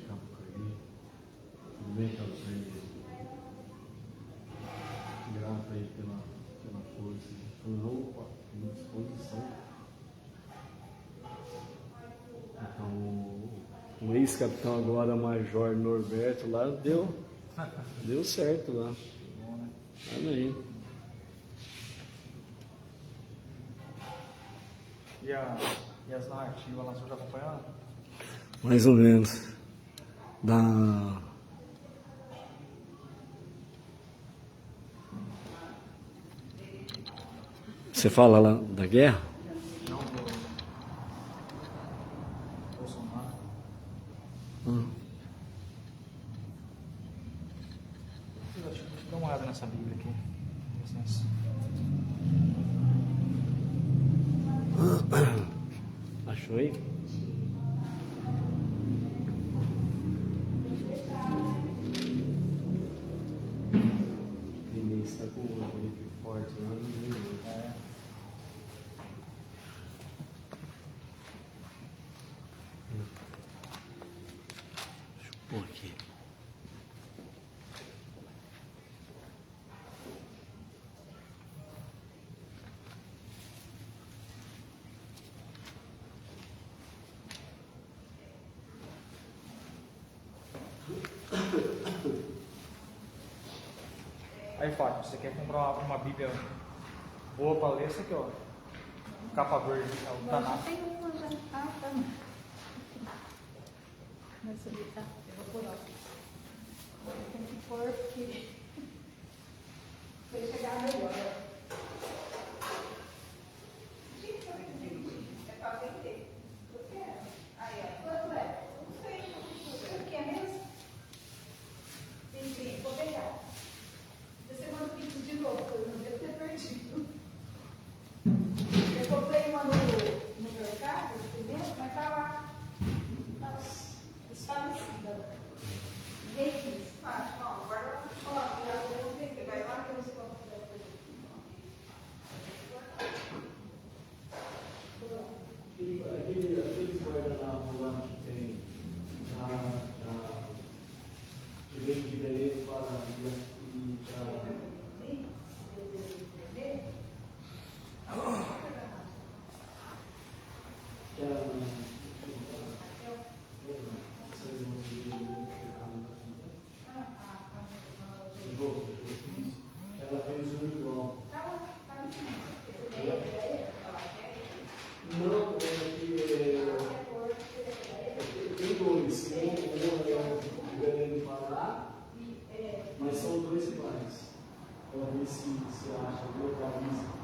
Capucaí. Tudo bem, Capucaí? Grato aí pela força. Opa, tem disposição. Então, o ex-capitão agora, Major Norberto, lá deu certo lá. Amém. E as narrativas lá, você já acompanhando? Mais ou menos. Você fala lá da guerra? Não, Bolsonaro. Deixa eu dar uma olhada nessa Bíblia aqui. Licença. Achou aí? Ele está com uma gripe forte lá no meio. Deixa eu pôr aqui. Aí, Fábio, você quer comprar uma Bíblia boa para ler? Essa aqui, ó. Capa verde, é o Tanakh. Tem uma já. Ah, tá. Nessa ali, tá? Eu vou pôr aqui. Tem que pôr porque vai chegar melhor. É para vender. Eu quero. Aí, ó. Quanto é? Não sei. Você quer mesmo? Sim, vou pegar. Você manda o pedido de novo, porque eu não devo ter perdido. Eu comprei uma no mercado, entendeu? Mas tá lá. Tá desfalecida. Ninguém quis. Ó, agora, ó, eu vou ver, vai lá que eu não sei como fazer. Aqueles guardanapos lá que tem que vem de Belém para ela fez um igual. Não, tem dois. Um é de Belém do Pará, mas são dois iguais. Para ver se acha, localiza.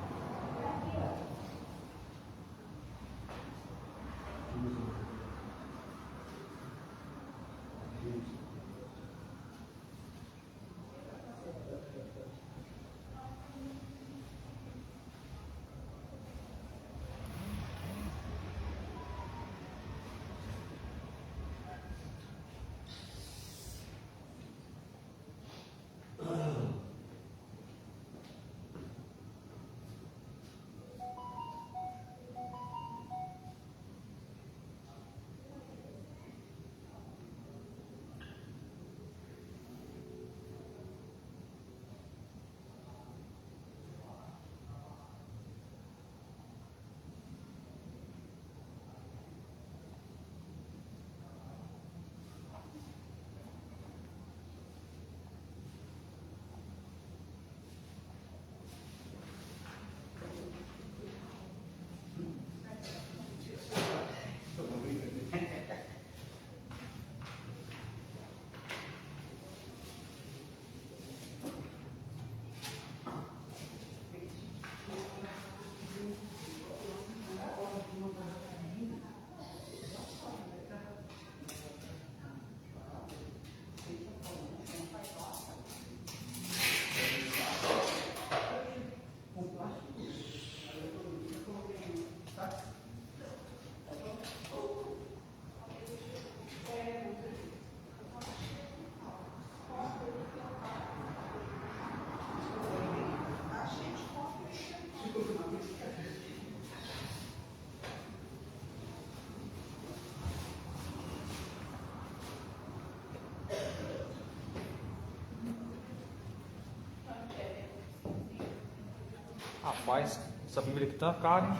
Rapaz, essa Bíblia aqui tá cara, hein?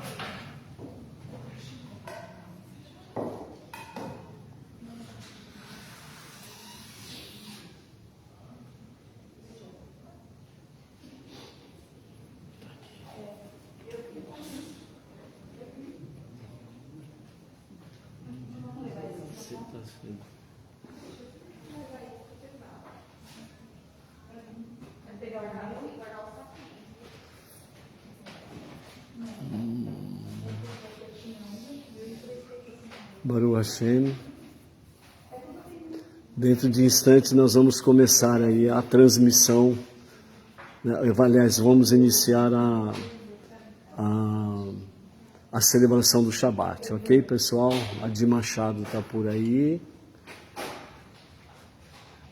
Baruch Hashem. Dentro de instantes nós vamos começar aí a transmissão, né? Aliás, vamos iniciar a celebração do Shabat, ok, pessoal? A Di Machado está por aí,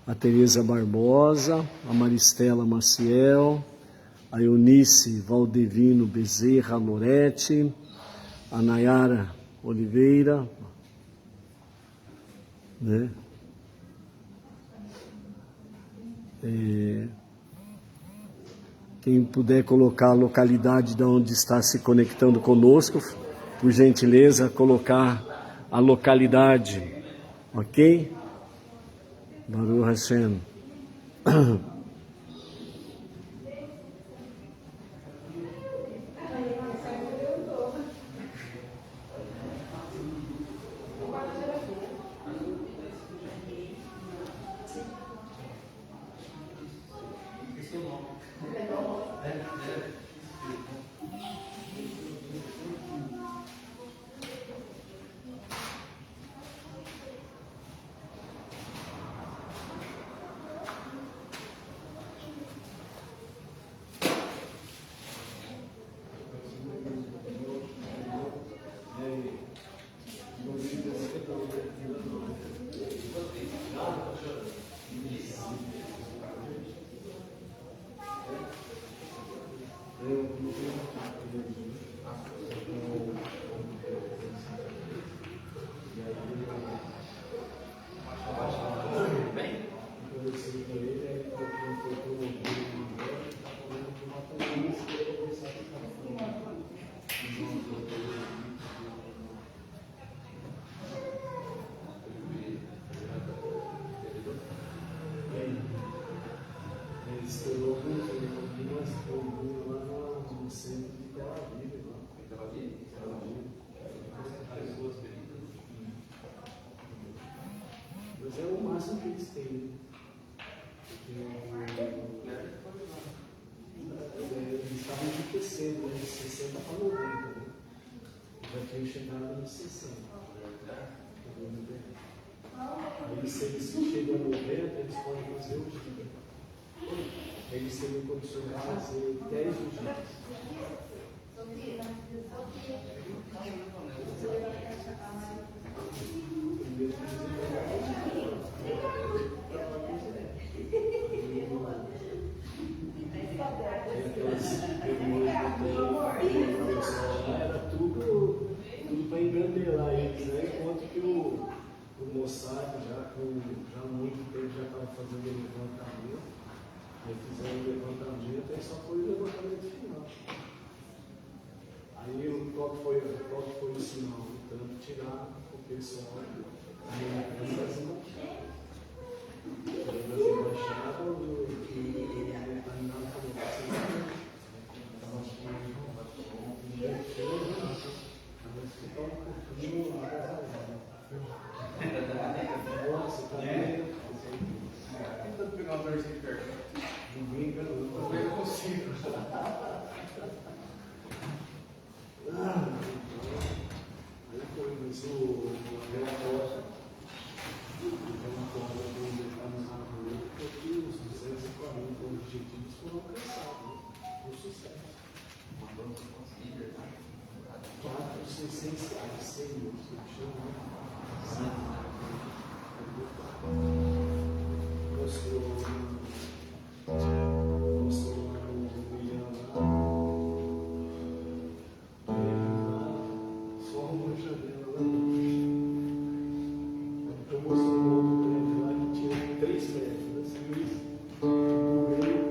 a Tereza Barbosa, a Maristela Maciel, a Eunice Valdevino Bezerra Lorete, a Nayara Oliveira, né? Quem puder colocar a localidade de onde está se conectando conosco, por gentileza, colocar a localidade, ok? Baruch Hashem. Mas é o máximo que eles têm. Eles estavam enriquecendo, né, de 60 para 90. Né? Já tinham chegado nos 60. Aí, se eles chegam a 90, eles podem fazer o dia. Eles teriam condições de fazer 10 dias. Era tudo para engandelar eles, né? Enquanto que o Mossad já há muito tempo já estava fazendo o levantamento, aí fizeram o levantamento, aí só foi o levantamento final. Aí qual que foi o sinal? Tanto tirar o pessoal das embaixadas, Tentando pegar uma dorzinha de perto. ninguém ganhou. Eu consigo. Aí foi isso, o relatório do detalhamento, porque os 240 objetivos foram alcançados, com sucesso. 4 essenciais, 100 mostrou lá o William lá. Só uma janela lá. Eu mostrei um outro prédio lá que tinha 3 prédios, assim, no meio,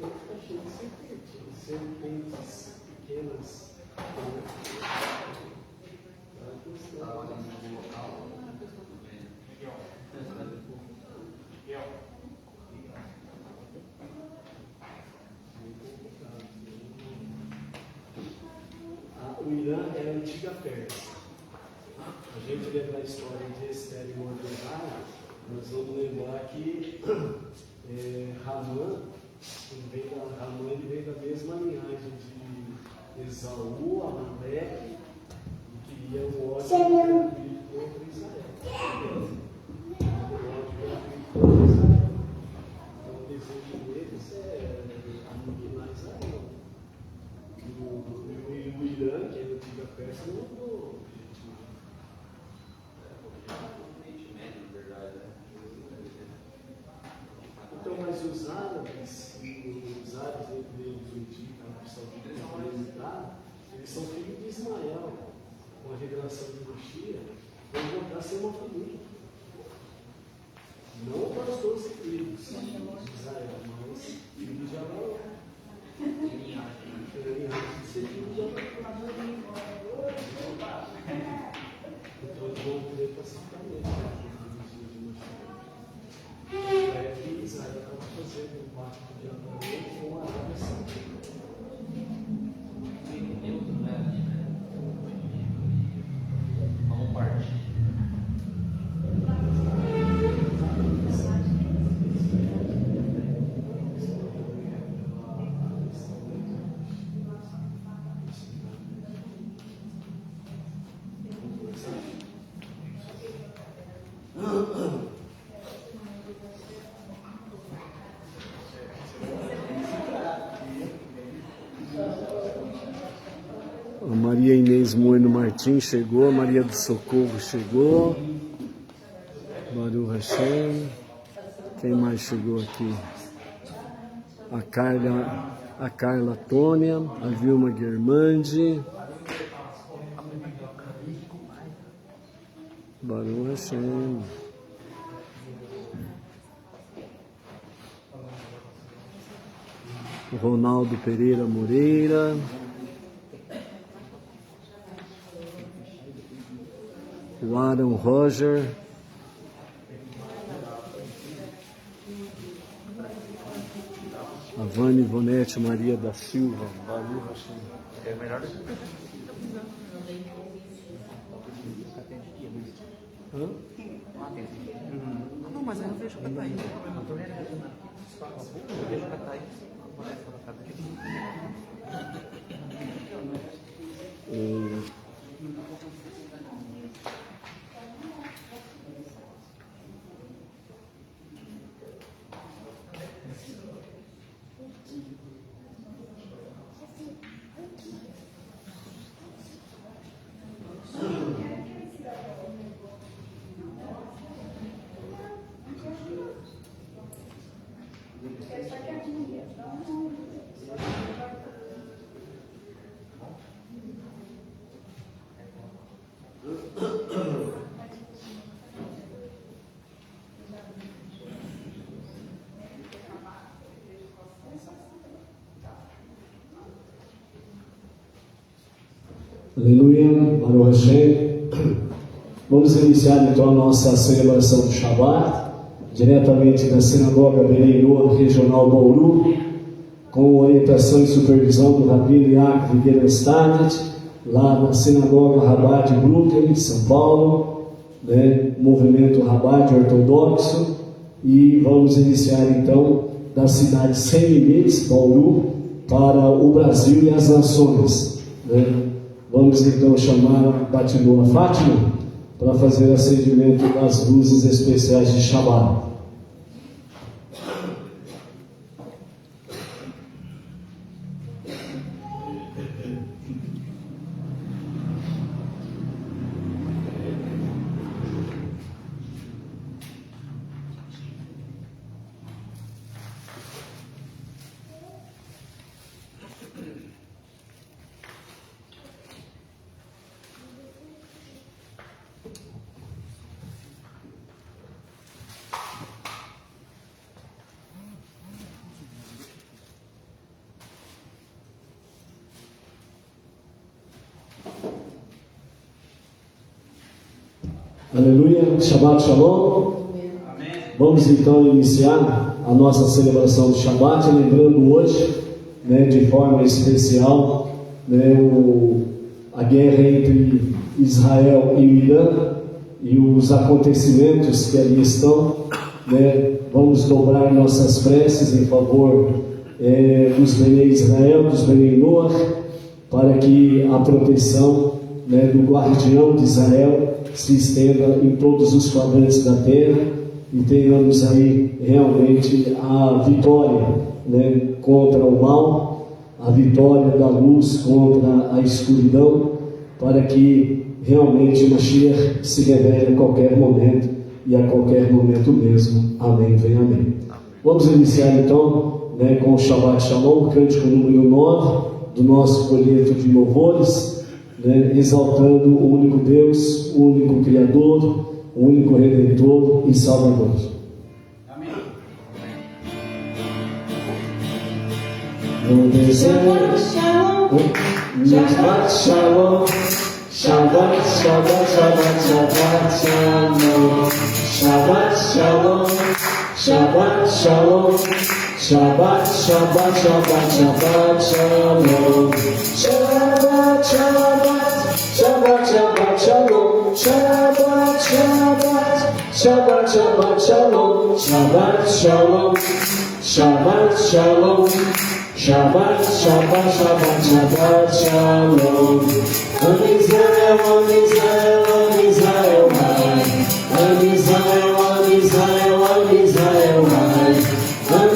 fica cheio de serpentes pequenas. O Irã é a antiga Pérsia. A gente lembra a história de Esther e Mordecai, nós vamos lembrar que Ramã, ele veio da mesma linhagem de Esaú, Amaleque, e queria o ódio contra Israel. Então o desejo deles é aniquilar Israel. E o Irã, que é a antiga Pérsia, não mudou o objetivo. Então, mas os árabes, entre eles, o Indica, que são eles são filhos de Ismael, com a revelação de Moshia, vão voltar a ser uma família. Não para os 12 filhos de Israel, mas filhos de Abraão. Então eles vão poder pacificamente. Que Israel estava fazendo um pacto de Abraão com a Arábia Saudita. Vamos partir. A Maria Inês Moino Martins chegou, a Maria do Socorro chegou, Baruch Hashem. Quem mais chegou aqui? A Carla Tônia, a Vilma Guermandi, Baruch Hashem. O Ronaldo Pereira Moreira, o Aaron Roger, a Vânia Ivonete Maria da Silva, Baruch Hashem. É melhor do que Não, mas eu não vejo que tá aí. eu vejo que tá aí. Aleluia, Baruch Hashem. Vamos iniciar então a nossa celebração do Shabbat, diretamente da Sinagoga Berei Noa, Regional Bauru, com orientação e supervisão do Rabino Yaakov Gerenstadt, lá na Sinagoga Rabá de Brooklyn, São Paulo, movimento Rabá ortodoxo, e vamos iniciar então da cidade sem limites, Bauru, para o Brasil e as nações. Vamos então chamar a Batidora Fátima para fazer acendimento das luzes especiais de Shabbat. Aleluia, Shabbat Shalom. Amém. Vamos então iniciar a nossa celebração do Shabbat, lembrando hoje, de forma especial, a guerra entre Israel e o Irã e os acontecimentos que ali estão. Vamos dobrar nossas preces em favor dos Benei Israel, dos Benei Noach, para que a proteção do guardião de Israel se estenda em todos os quadrantes da terra e tenhamos aí realmente a vitória contra o mal, a vitória da luz contra a escuridão, para que realmente Mashiach se revele a qualquer momento e a qualquer momento mesmo. Amém, vem amém. Vamos iniciar então com o Shabbat Shalom, o cântico número 9 do nosso folheto de louvores, exaltando o único Deus, o único Criador, o único Redentor e Salvador. Amém. No deserto, Shabbat Shalom, Shabbat, Shabbat, Shabbat, Shabbat Shalom, Shabbat Shalom, Shabbat Shalom, Shabbat, Shabbat, Shabbat, Shabbat Shalom, Shabbat, Shabbat, Shabbat Shalom, Shabbat, Shabbat, Shabbat Shalom, Shabbat Shalom, Shabbat Shalom, Shabbat, Shabbat, Shabbat, Shabbat Shalom. Am Israel, Am Israel, Am Israel, Am Israel, Am Israel, Am Israel, Am Israel, Am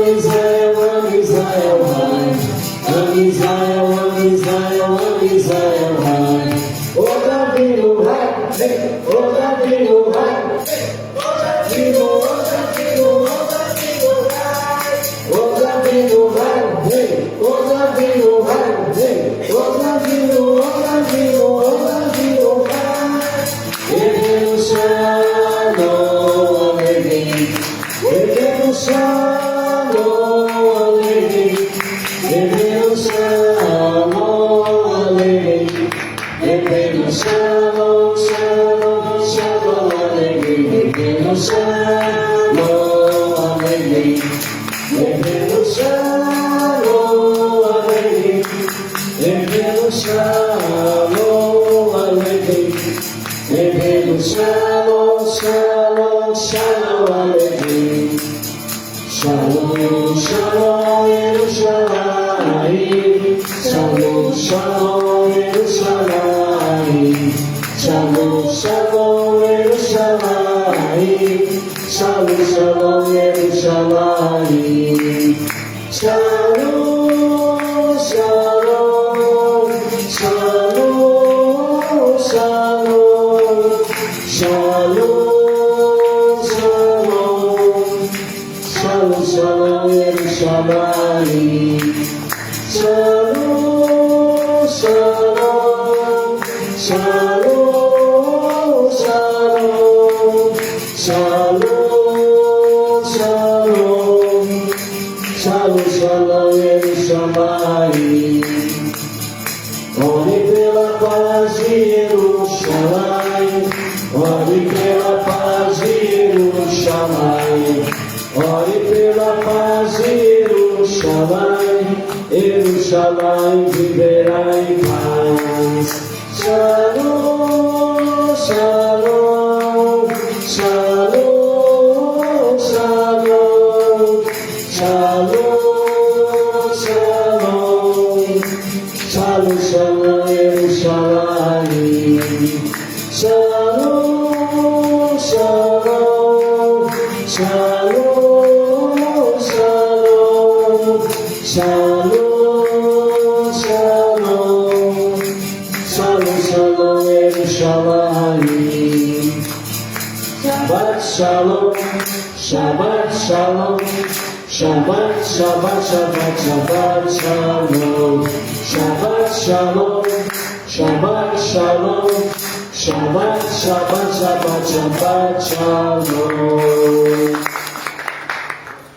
Israel, Am Israel, Am Israel, Am Israel, Am Israel, O Davi no Rai, O Davi no Rai, O Davi no Rai, O Davi no Rai, O Davi no Rai, O Davi no Rai, Eterno Shalom Aleichem, Eterno Shalom Aleichem, Eterno Shalom Aleichem, Eterno Shalom, Shalom, Shalom Aleichem, Eterno Shalom Aleichem, Eterno Shalom Aleichem, Eterno Shalom Aleichem, Eterno Shalom, Shalom, Shalom Aleichem, Shalom, Shalom Yerushalayim, Shalom, Shalom Yerushalayim, Shalom, Shalom Yerushalayim, Shalom, Shalom Yerushalayim, Shalom, Shalom, Shalom, Shalom, Shalom, Shalom, Shalom, Shalom Yerushalayim, Shalom, Shalom, Shalom, Shalom, Shalom, Shalom, Shalom, Shalom Yerushalayim. Ore pela paz de Jerusalém, ore pela paz de Jerusalém, ore pela paz de Jerusalém, Jerusalém viverá em paz. Shalom, Shalom, Shalom, Shalom, Shalom, Shalom, Shalom, Shalom Yerushalayim, Shalom, Shalom, Shalom, Shalom, Shalom, Shalom, Shalom, Shalom Yerushalayim, Shabbat Shalom, Shabbat Shalom, Shabbat, Shabbat, Shabbat, Shabbat Shalom, Shabbat Shalom, Shabbat Shalom, Shabbat, Shabbat, Shabbat, Shabbat Shalom.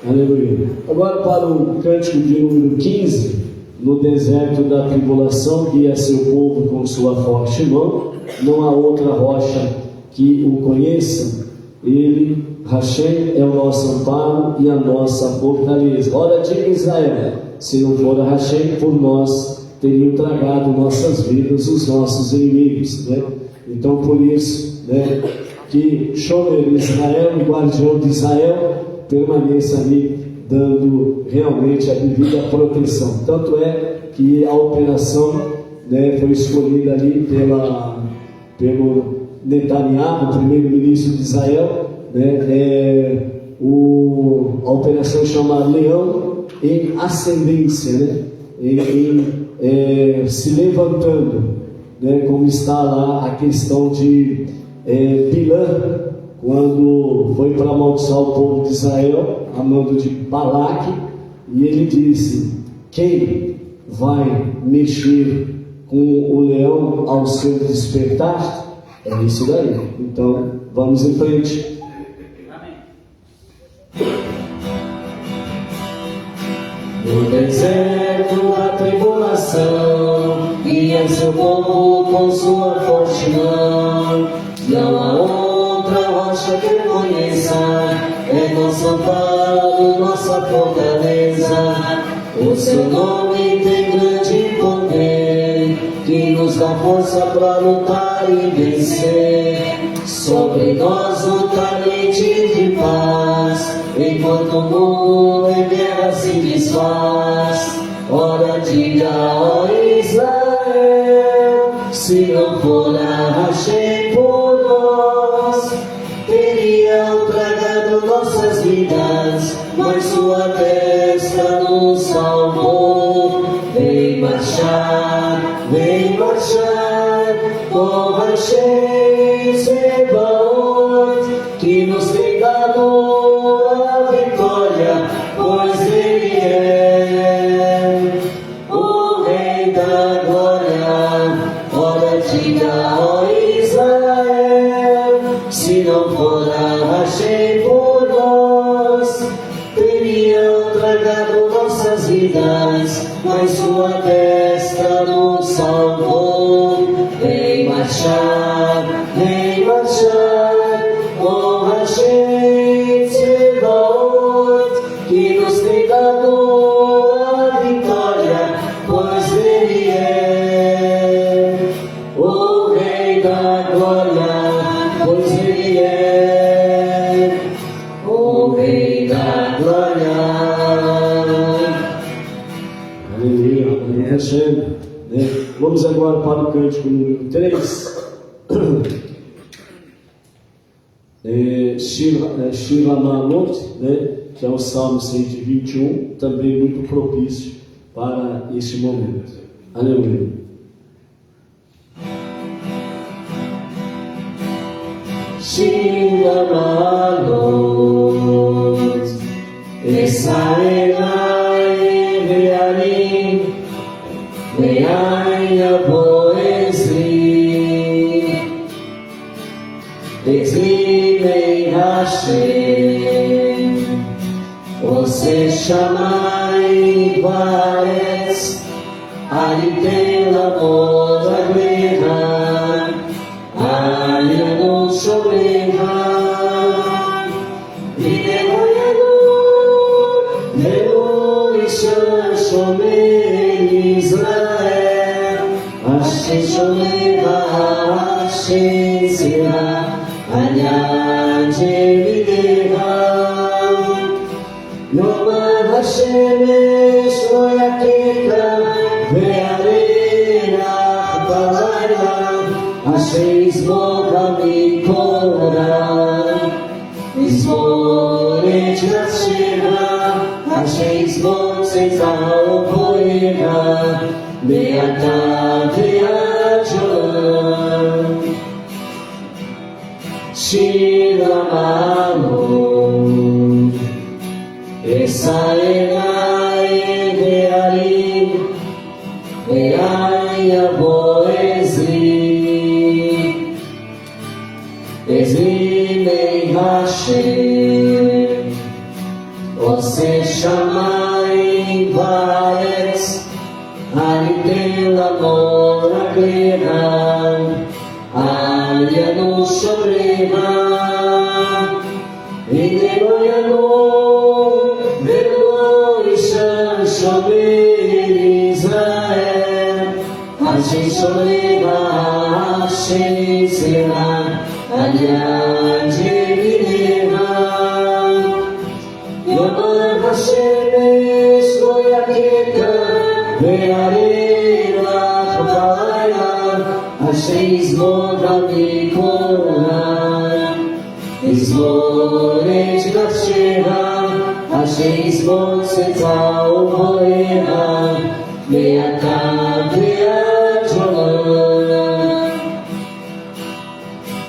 Aleluia. Agora para o cântico de número 15, no deserto da tribulação, guia seu povo com sua forte mão, não há outra rocha que o conheçam, ele, Hashem, é o nosso amparo e a nossa fortaleza. Ora, diga Israel, se não for Hashem por nós, teriam tragado nossas vidas os nossos inimigos, né? Então, por isso, né, que Shomer Israel, o guardião de Israel, permaneça ali, dando realmente a devida proteção. Tanto é que a operação, né, foi escolhida ali pelo Netanyahu, o primeiro-ministro de Israel, né, a operação chama Leão em Ascendência, né, se levantando, né, como está lá a questão de Bilã, quando foi para amaldiçoar o povo de Israel, a mando de Balaque, e ele disse: quem vai mexer com o leão ao seu despertar? É isso daí. Então, vamos em frente. No deserto da tribulação, guia seu povo com sua forte mão. Não há outra rocha que conheça, é nosso amparo, nossa fortaleza. O seu nome tem grande poder, que nos dá força para lutar e vencer. Sobre nós o talento de paz, enquanto o mundo em guerra se desfaz. Ora, diga, ó Israel, se não for a Hashem por nós, teriam tragado nossas vidas, mas sua destra nos salvou. Vem marchar, com Hashem Sebaot, que nos tem dado a vitória, pois Ele é o Rei da Glória. Ora, diga, ó Israel, se não for a Hashem por nós, teriam tragado nossas vidas, mas sua destra nos salvou. Vem marchar, com Hashem Sebaot, que nos tem dado a vitória, pois Ele é o Rei da Glória, pois Ele é o Rei da Glória. Aleluia, Aleluia, Hashem, né? Vamos agora para o cântico número 3. Shira Ma'alot, né? Que é o Salmo 121, também muito propício para este momento. Aleluia. Shira Ma'alot, Esaelai Ve'arim, Ve'ai Yavo Ezri, Ezri Mei Hashem, Ose Shamai Varetz, Aritem Lamot Agleha, Arianu Shomeha, Videmoyanu, Neu Ishan Shomei Israel, Hashem Shomeha, Hashem Zera, Anya Jemideha, Yoma Hashem Shoyakeka, Ve'arena Balayla, Hashem Zmoga Mikora, Zmoret Nashiva, Hashem Zmot Sezao Poeha, Beata Ve'ajon, Shira Ma'alot, Esaelai Ve'arim, Ve'ai Yavo Ezri, Ezri Mei Hashem, Ose Shamai Varetz, Aritem Lamot Agleha, Arianu Shomeha, Shoeva Hashem Sera Aliyah Jevineva Yomar Hashem Eslo Yakeka Ve'areva Chavaya Hashem Izmor HaMikoran Izmor Et Nafsheha Hashem Izmor Tzeta U'Voleha Ve'ata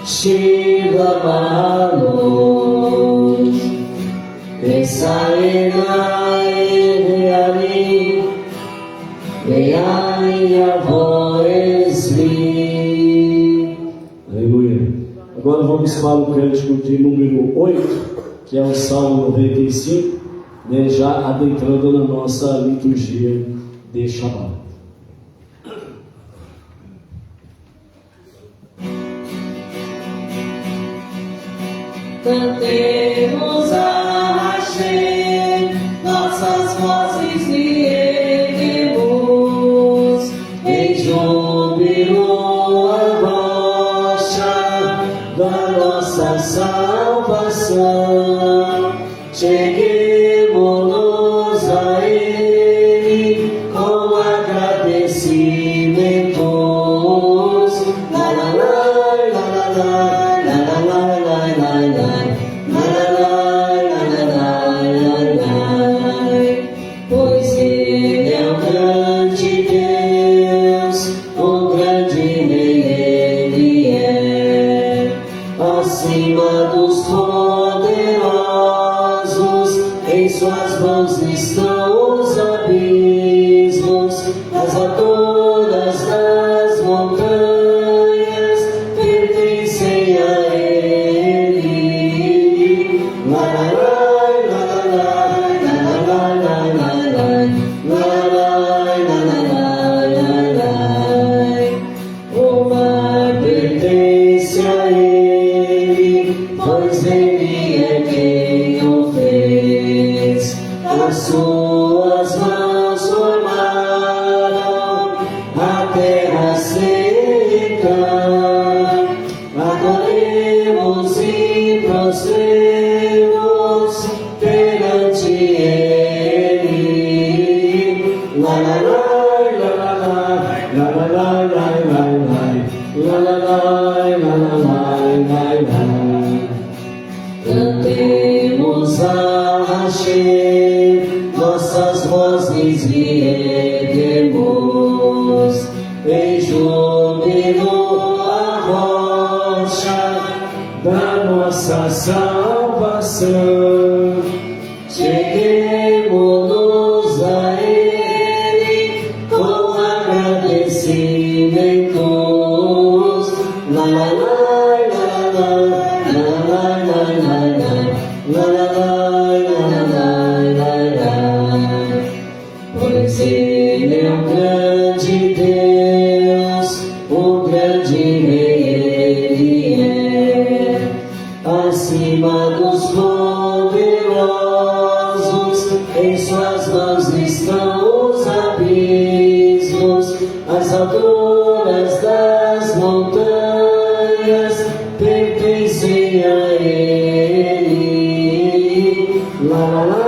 Shiva Malos Esaenai Ve'ani Ve'ai Avoesli. Aleluia. Agora vamos para o cântico de número 8, que é o Salmo 95, né, já adentrando na nossa liturgia de Shabbat. Cantemos a Hashem, nossas vozes lhe erguemos, em júbilo a rocha da nossa salvação. Cheguemo-nos a Ele com agradecimentos. La la la la la la la la la la la. Pois Ele é o grande Deus, o grande Rei Ele é, acima dos poderosos, em suas mãos estão os abismos, as alturas das montanhas pertencem a Ele. La la la. Suas mãos formaram a terra seca. Adoremos e prostremos perante Ele. La la la la la la la la la la la la la la la. Cantemos a Hashem, nossas vozes lhe erguemos, em júbilo a rocha da nossa salvação. Cheguemo-nos a Ele com agradecimentos. La la la la la la la la la la la. Pois Ele é o grande Deus, o grande Rei Ele é, acima dos poderosos, em suas mãos estão os abismos, as alturas das montanhas pertencem a Ele. La la la.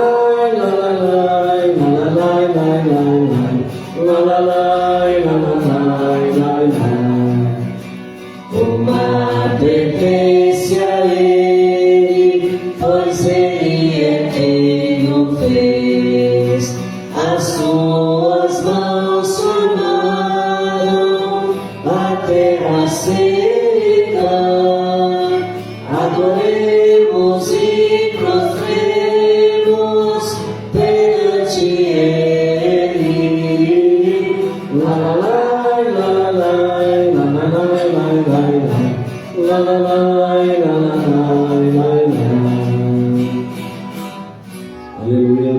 O mar pertence a Ele, pois Ele é quem o fez. As suas mãos formaram a terra seca. Adoremos e prostremos perante Ele. La la la la la la la la la la. Aleluia.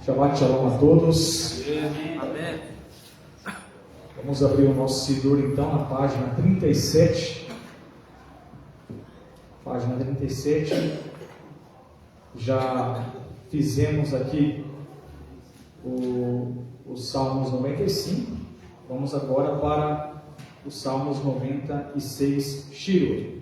Shabbat Shalom a todos. Amém. Vamos abrir o nosso Sidur então na página 37. Página 37. Já fizemos aqui os Salmos 95. Vamos agora para os Salmos 96, Shiro.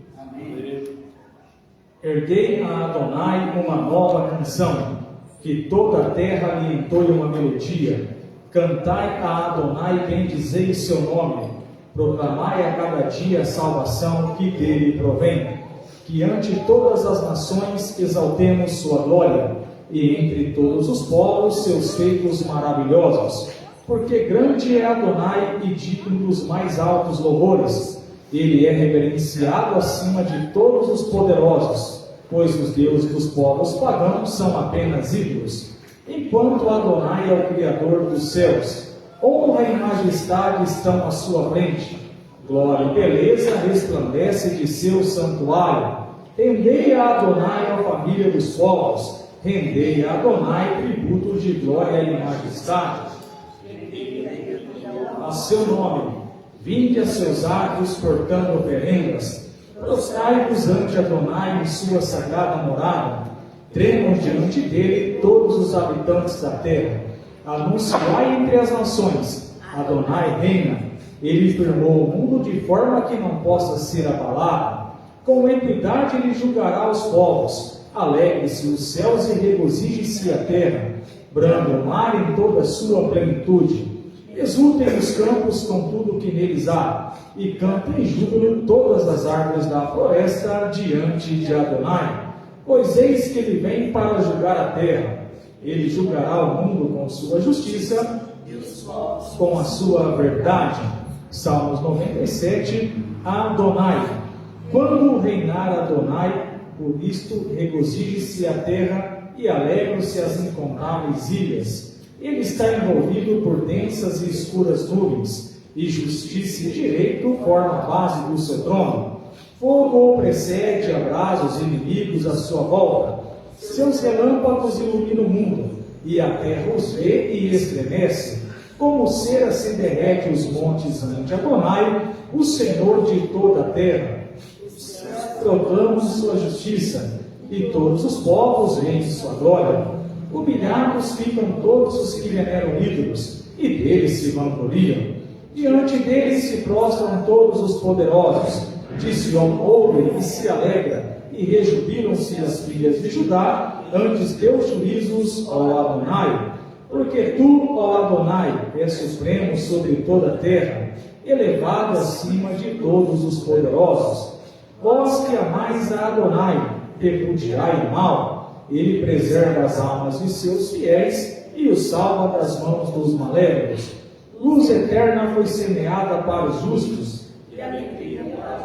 Erguei a Adonai uma nova canção, que toda a terra lhe entoie uma melodia. Cantai a Adonai, bendizei seu nome. Proclamai a cada dia a salvação que dele provém. Que ante todas as nações exaltemos sua glória, e entre todos os povos seus feitos maravilhosos. Porque grande é Adonai e digno dos mais altos louvores. Ele é reverenciado acima de todos os poderosos, pois os deuses dos povos pagãos são apenas ídolos, enquanto Adonai é o Criador dos céus. Honra e majestade estão à sua frente. Glória e beleza resplandece de seu santuário. Rendei a Adonai a família dos povos. Rendei a Adonai tributo de glória e majestade. A seu nome, vinde a seus atos portando oferendas. Prostrai-vos ante Adonai em sua sagrada morada. Tremam diante dele todos os habitantes da terra. Anunciai entre as nações: Adonai reina. Ele firmou o mundo de forma que não possa ser abalado. Com equidade ele julgará os povos. Alegre-se os céus e regozije-se a terra. Branda o mar em toda a sua plenitude. Exultem os campos com tudo o que neles há, e cantem em júbilo todas as árvores da floresta diante de Adonai. Pois eis que ele vem para julgar a terra. Ele julgará o mundo com sua justiça, com a sua verdade. Salmos 97, Adonai. Quando reinar Adonai, por isto regozije-se a terra e alegram-se as incontáveis ilhas. Ele está envolvido por densas e escuras nuvens, e justiça e direito formam a base do seu trono. Fogo precede, abrasa os inimigos à sua volta. Seus relâmpagos iluminam o mundo, e a terra os vê e estremece. Como cera se derrete os montes ante Adonai, o Senhor de toda a terra. Proclamam sua justiça, e todos os povos veem sua glória. Humilhados ficam todos os que veneram ídolos, e deles se vangloriam. Diante deles se prostram todos os poderosos. De Sião ouvem e se alegra, e rejubilam-se as filhas de Judá, antes teus juízos, ó Adonai. Porque tu, ó Adonai, és supremo sobre toda a terra, elevado acima de todos os poderosos. Vós que amais a Adonai, repudiai o mal. Ele preserva as almas de seus fiéis e os salva das mãos dos malévolos. Luz eterna foi semeada para os justos,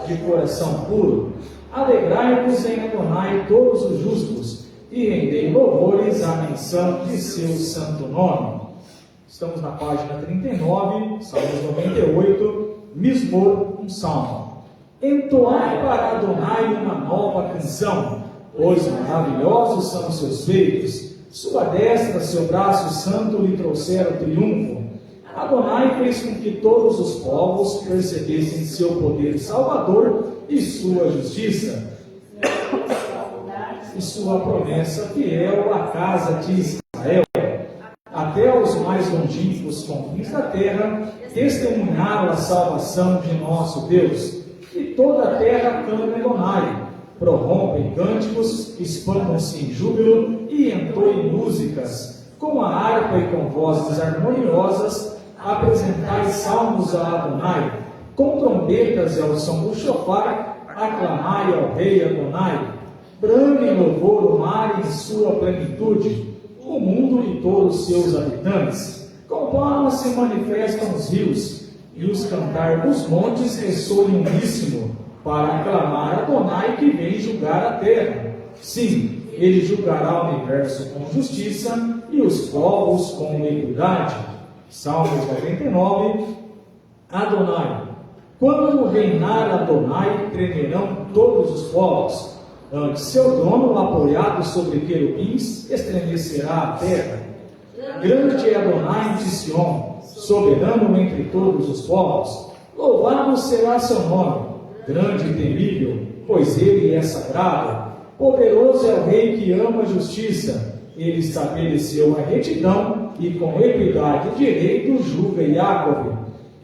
de coração puro. Alegrai-vos em Adonai todos os justos, e rendei louvores à menção de seu santo nome. Estamos na página 39, Salmos 98, Mismor, um salmo. Entoai para Adonai uma nova canção, pois maravilhosos são os seus feitos. Sua destra, seu braço santo lhe trouxeram triunfo. Adonai fez com que todos os povos percebessem seu poder salvador e sua justiça, e sua promessa fiel à casa de Israel. Até os mais longínquos confins da terra testemunharam a salvação de nosso Deus, e toda a terra clama Adonai. Prorrompem cânticos, expandam-se em júbilo e entoem músicas. Com a harpa e com vozes harmoniosas, apresentai salmos a Adonai. Com trombetas e ao som do shofar, aclamai ao rei Adonai. Brame em louvor o mar em sua plenitude, o mundo e todos seus habitantes. Com palmas se manifestam os rios, e os cantar dos montes ressoem uníssono, para aclamar Adonai que vem julgar a terra. Sim, ele julgará o universo com justiça e os povos com equidade. Salmos 99, Adonai. Quando reinar Adonai, tremerão todos os povos. Ante seu trono, apoiado sobre querubins, estremecerá a terra. Grande é Adonai de Sião, soberano entre todos os povos. Louvado será seu nome, grande e temível, pois ele é sagrado. Poderoso é o rei que ama a justiça. Ele estabeleceu a retidão e com equidade e direito julga Jacob.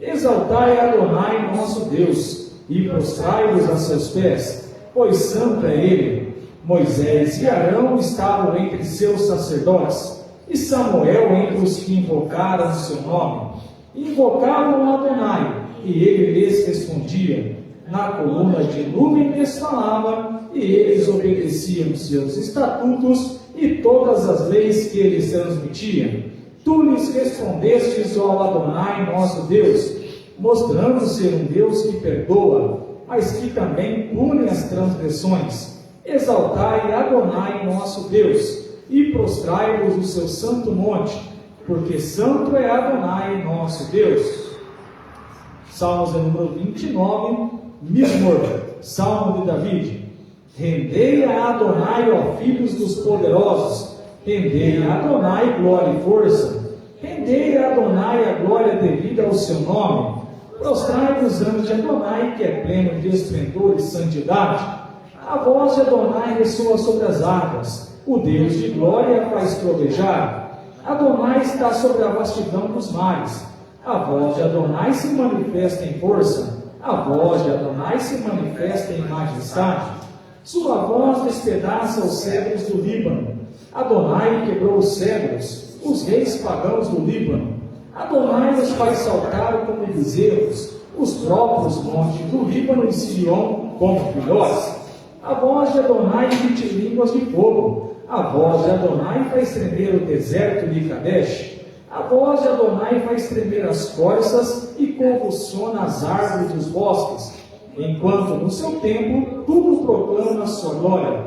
Exaltai Adonai nosso Deus e prostrai-vos a seus pés, pois santo é ele. Moisés e Arão estavam entre seus sacerdotes, e Samuel entre os que invocaram o seu nome. Invocavam Adonai, e ele lhes respondia. Na coluna de nuvem lhes falava, e eles obedeciam seus estatutos e todas as leis que eles transmitiam. Tu lhes respondestes, ó Adonai nosso Deus, mostrando ser um Deus que perdoa, mas que também pune as transgressões. Exaltai Adonai nosso Deus, e prostrai-vos no seu santo monte, porque santo é Adonai nosso Deus. Salmos de número 29, Mismor, Salmo de David. Rendei a Adonai, ó filhos dos poderosos, rendei a Adonai glória e força, rendei a Adonai a glória devida ao seu nome. Prostrai-vos ante Adonai, que é pleno de esplendor e santidade. A voz de Adonai ressoa sobre as águas, o Deus de glória faz trovejar. Adonai está sobre a vastidão dos mares, a voz de Adonai se manifesta em força, a voz de Adonai se manifesta em majestade. Sua voz despedaça os cedros do Líbano. Adonai quebrou os cedros, os reis pagãos do Líbano. Adonai os faz saltar como bezerros, os próprios montes do Líbano e Sirion como filhotes. A voz de Adonai emite línguas de fogo. A voz de Adonai faz tremer o deserto de Kadesh. A voz de Adonai faz tremer as corças e convulsiona as árvores dos bosques. Enquanto no seu tempo tudo proclama a sua glória.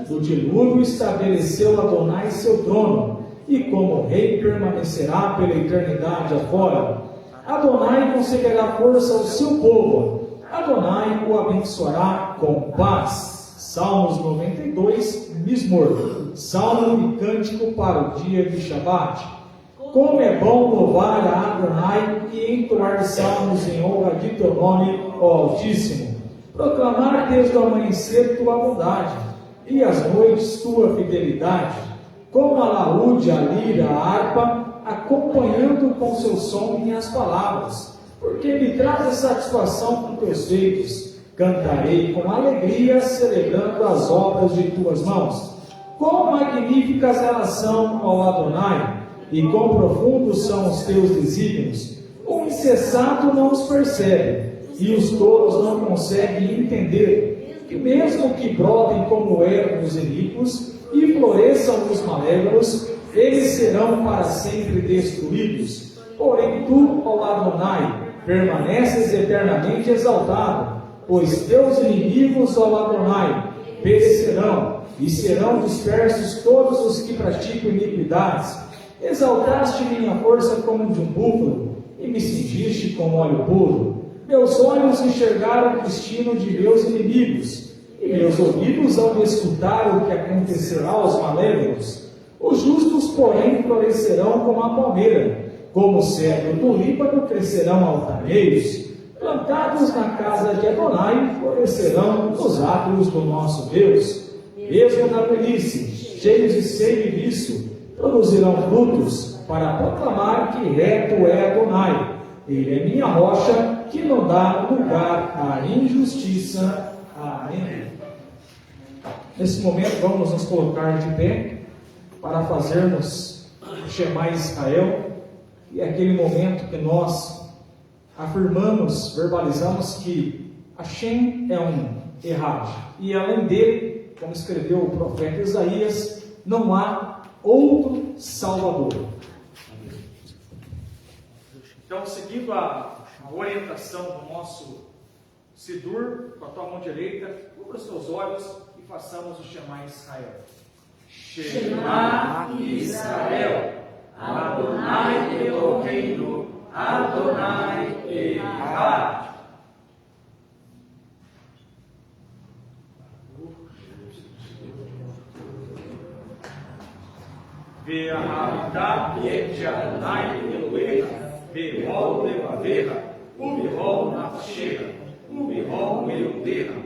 Do dilúvio estabeleceu Adonai seu trono, e como rei permanecerá pela eternidade afora. Adonai concederá força ao seu povo. Adonai o abençoará com paz. Salmos 92, Mismor, salmo e cântico para o dia de Shabat. Como é bom louvar a Adonai e entoar salmos em honra de teu nome, ó Altíssimo. Proclamar desde o amanhecer tua bondade, e as noites tua fidelidade. Como a laúde, a lira, a harpa, acompanhando com seu som minhas palavras. Porque me trazes satisfação com teus feitos. Cantarei com alegria, celebrando as obras de tuas mãos. Quão magníficas elas são, ó Adonai, e quão profundos são os teus desígnios. O insensato não os percebe, e os tolos não conseguem entender, que mesmo que brotem como ervas os iníquos, e floresçam os malévolos, eles serão para sempre destruídos. Porém tu, ó Adonai, permaneces eternamente exaltado, pois teus inimigos, ó Adonai, perecerão, e serão dispersos todos os que praticam iniquidades. Exaltaste minha força como de um búfalo, e me cingiste com óleo puro. Meus olhos enxergaram o destino de meus inimigos, e meus ouvidos hão de escutar o que acontecerá aos malévolos. Os justos, porém, florescerão como a palmeira, como o cedro do Líbano crescerão altaneiros. Plantados na casa de Adonai, florescerão nos átrios do nosso Deus. Mesmo na velhice, cheios de sede e vício, produzirão frutos, para proclamar que reto é Adonai. Ele é minha rocha, que não dá lugar à injustiça. Amém. Nesse momento, vamos nos colocar de pé para fazermos o Shema Israel, e é aquele momento que nós afirmamos, verbalizamos que Hashem é um Errad, e além dele, como escreveu o profeta Isaías, não há outro Salvador. Então, seguindo a orientação do nosso Sidur, com a tua mão direita, cubra os teus olhos e façamos o Shema Israel. Shema Israel, Adonai Eloheinu, Adonai Echad. Ve'ahavita et Adonai Elohecha, Be'hol levavecha, U'behol nafshecha, U'behol meiodecha,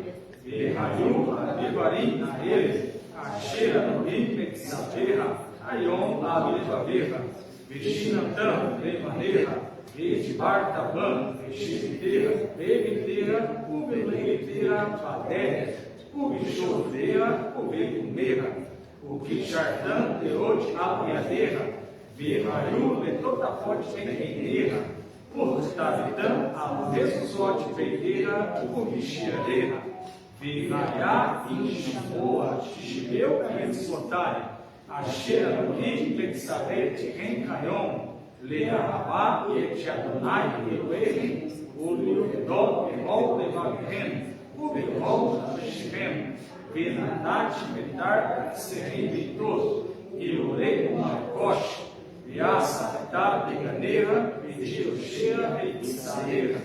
Ve'hayu avivarim ha'ele, Asher Elohim etzavecha, Hayom alevavecha, Ve'shinatan levanecha, Ve'edbar taban, Ve'shivitecha, Ve'evitecha, U'beleitecha, Padecha, U'bishovecha, U'becumecha, o que Chartan Teot Apiadeira, Virrayu Letotafot Pequeneira, o Tavitan Alvesote Peiteira, o Vixiadeira, Virraiá Inchamoa, Xixibeu Pensotai, Asher Uri Pensavet Rencayon, Learabá et Adonai Eloheim, o Liudó Erol Levavren, o Berol Shichem, Benadat, Betar, Serem Beitos, Iorei, Marcosh, Viasa, Tá, Beganeira, Beirocheira, Beitzadeira,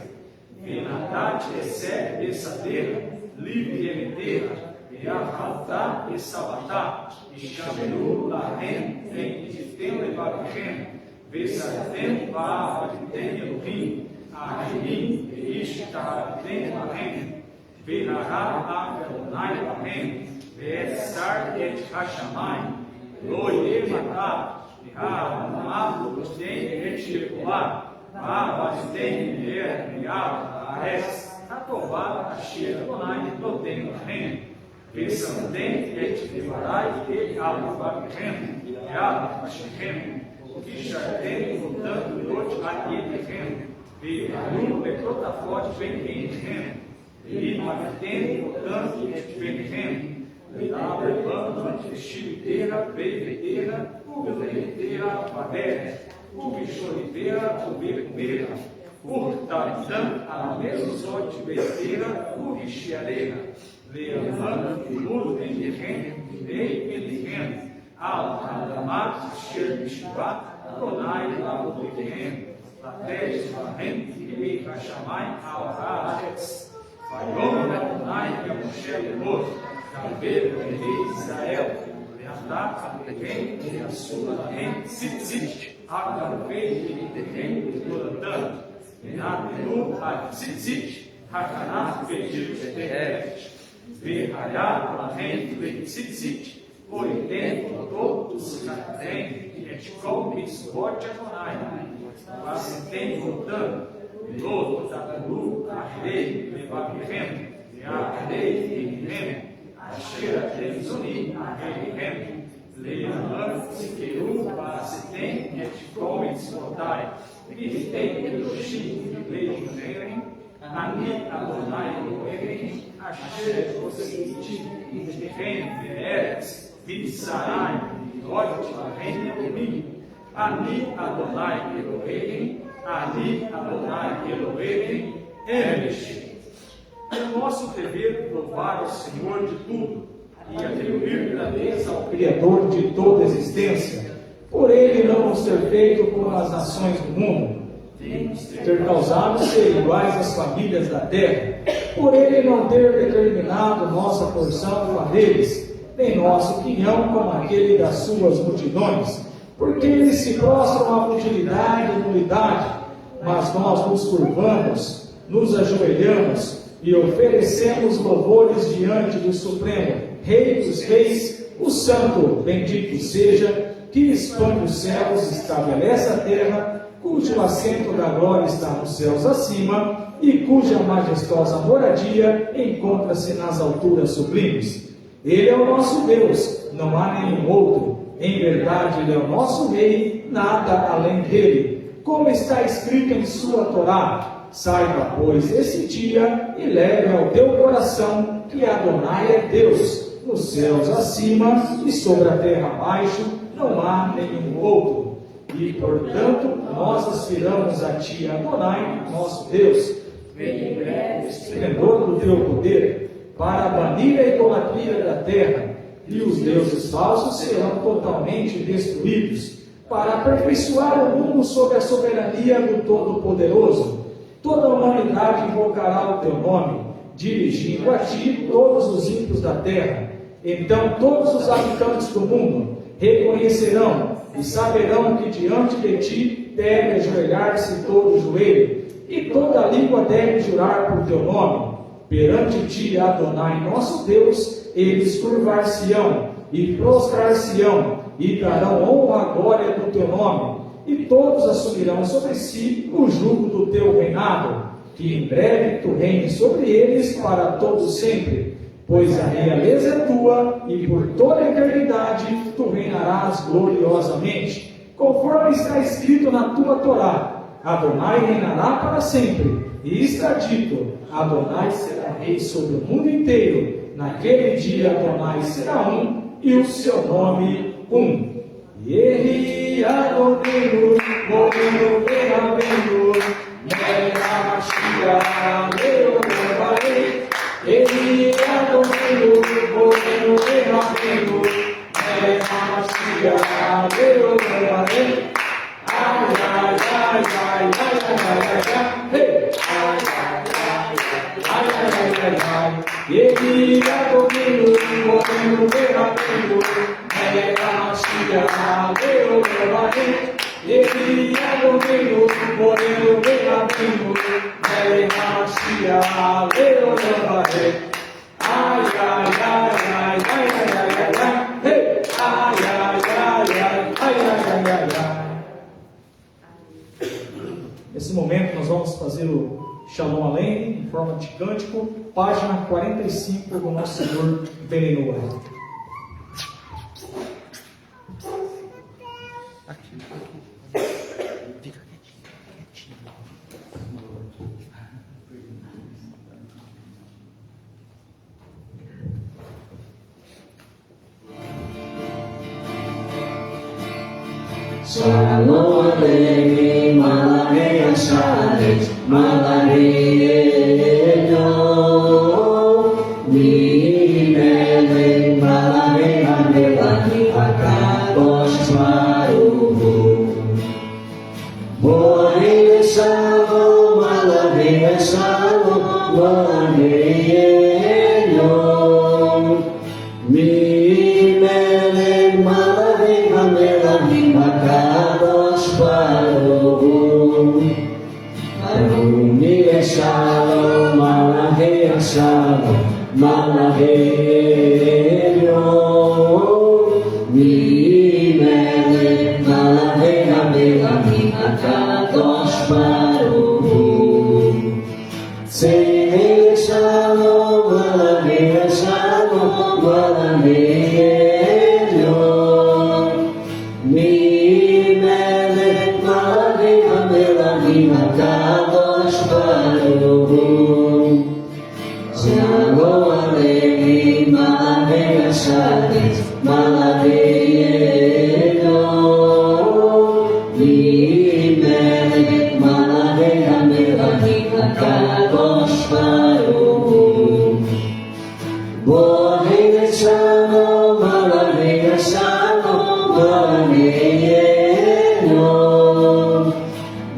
Benadat, Esé, Beçadeira, Livre Emedeira, Beahaltá, Besabatá, Ixameru, Lahem, Tem Levarichem, Besatem, Baavatem, Elohim, Ahimim, Beishtahatem, Lahem, Ve'nará Adonai Lahem, Ve'etzar et Hashamai, Loie Matá, Ve'ahamah Tem et Yekulá, Va'avatem Ve'er Ares, Tatová Asher Adonai Totem Lahem, Ve'santem et Ve'varai et Alvarichem, Ve'avashichem, Kishartem Lutando Yot Aielechem, Ve'ayu Letrotafot Ve'enchem, e mantém o tanto de Benem, levando a Chiliteira, Beiteira, o Beleiteira, Padé, o Bichoriveira, o Becumeira, o Tavitan, a Mesozote Beiteira, o Vixiareira, levando o Luro de Benem, Benem, Al-Hadamat, Sherbishvat, Adonai, Lavo Benem, Latesh, Lahem, e Hashamai, Al-Haaretz. Vayom Adonai Moshe Levot, Gaber Rei Israel, Leatá, Abrem, Leassula, Lahem, Tzitzit, Agarvei, Lehem, Leodan, Leatenu, Tzitzit, Hakanah, Bedir, Teret, Verraiá, Lahem, Tzitzit, Oitem, todos Hatem, Etkol, Mitzvot, Adonai, Vasetem, Lodan, Loto, Taturu, Arrei, Levavirem, Learei, Emirem, Asher, Lezoni, Arreirem, Leaman, Siqueru, Parasetem, Etkol, Mitzvotai, Mirtei, Eloshim, Leirem, Ani, Adonai, Elohim, Asher, Ositi, Emirem, Veeretz, Vitzarai, Lot, Arrei, Elohim, Ani, Adonai, Elohim, Ali Adonai Elohim, Emesh. É nosso dever louvar o Senhor de tudo e atribuir grandeza ao Criador de toda existência, por Ele não nos ter feito como as nações do mundo, ter causado ser iguais às famílias da terra, por Ele não ter determinado nossa porção com a deles, nem nosso quinhão como aquele das suas multidões, porque eles se prostram à futilidade e nulidade, mas nós nos curvamos, nos ajoelhamos e oferecemos louvores diante do Supremo, Rei dos Reis, o Santo, bendito seja, que expande os céus, estabelece a terra, cujo assento da glória está nos céus acima e cuja majestosa moradia encontra-se nas alturas sublimes. Ele é o nosso Deus, não há nenhum outro. Em verdade, Ele é o nosso Rei, nada além dele. Como está escrito em sua Torá, saiba, pois, esse dia e leve ao teu coração que Adonai é Deus, nos céus acima e sobre a terra abaixo, não há nenhum outro. E, portanto, nós aspiramos a ti, Adonai, nosso Deus, vem em breve o esplendor do teu poder, para banir a idolatria da terra, e os deuses falsos serão totalmente destruídos, para aperfeiçoar o mundo sob a soberania do Todo-Poderoso. Toda a humanidade invocará o teu nome, dirigindo a ti todos os ímpios da terra. Então todos os habitantes do mundo reconhecerão e saberão que diante de ti deve ajoelhar-se todo o joelho, e toda língua deve jurar por teu nome. Perante ti, Adonai, nosso Deus, eles curvar-se-ão e prostrar-se-ão, e darão honra à glória do teu nome, e todos assumirão sobre si o jugo do teu reinado, que em breve tu reines sobre eles para todo sempre, pois a realeza é tua, e por toda a eternidade tu reinarás gloriosamente, conforme está escrito na tua Torá. Adonai reinará para sempre, e está dito: Adonai será rei sobre o mundo inteiro. Naquele dia Adonai será um, e o seu nome um. Yehi Adonenu, Moreno Berabenu, Mera Mashiach, Leonevarei. Yehi Adonenu, Moreno Berabenu, Mera Mashiach, Leonevarei. Ai, ai, ai, ai, ai, ai, ai, ai, hey! Ai, ai, ai, ai, ai, Yehi Adonenu, Moreno Berabenu, Mera Mashiach, Leonevarei. Yehi Adonenu, Moreno Berabenu, Mera Mashiach, Leonevarei. Ai, ai, ai, ai, ai, ai, ai, ai, hey! Ai, ai, ai, ai, ai, ai, ai, ai. Nesse momento nós vamos fazer o Shalom Aleichem em forma de cântico, página 45 do nosso Senhor Benenua. Shalom Aleichem, Malachei Asharet, Malachei Elyon, Mimelech, Malachei Hamelachim, HaKadosh Baruch Hu. Borei Shalom, Malachei Shalom, Malachei Elyon, Mimelech, Malachei Hamelachim, HaKadosh Baruch Hu. Aruni Shalom, Malachei Shalom, Malachei Elyon, Mimelech, Malachei Hamelachim, HaKadosh Baruch Hu. Tzei Shalom, Malachei Shalom, Malachei Elyon, Mimelech, Malachei Hamelachim, HaKadosh Baruch Hu. Shalom Aleichem, Malachei Asharet, Malachei Elyon, Mimelech, Malachei Hamelachim, HaKadosh Baruch Hu. Borei Shalom, Malachei Shalom, Malachei Elyon,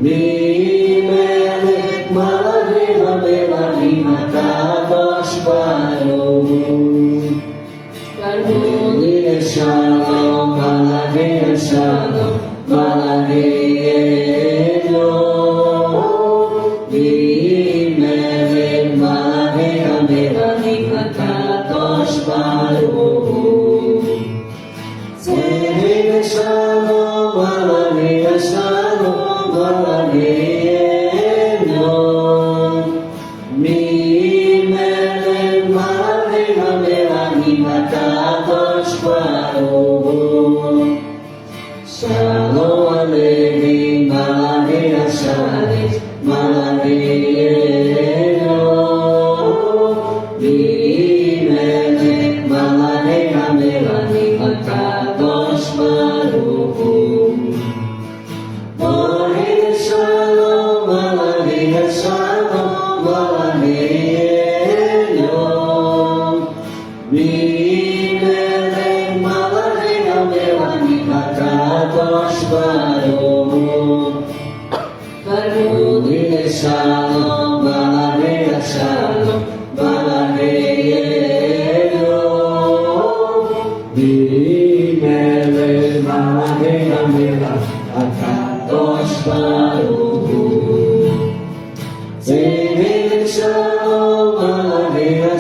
Mimelech, Malachei Hamelachim, HaKadosh Baruch Hu. Borei Shalom, Malachei Shalom, Malachei Elyon, Mimelech, Malachei Hamelachim, HaKadosh Baruch Hu. Tzei Shalom, Malachei Shalom, Malachei Elyon, Mimelech, Malachei Hamelachim, HaKadosh Baruch Hu. Shalom Aleichem, Malachei Asharet, Malachei Elyon, Mimelech, Malachei Hamelachim, HaKadosh Baruch Hu. Borei Shalom, Malachei Shalom, Malachei Elyon, Mimelech, Malachei Hamelachim, HaKadosh Baruch Hu. Borei Shalom, Malachei Shalom, Malachei Elyon, Mimelech, Malachei Hamelachim,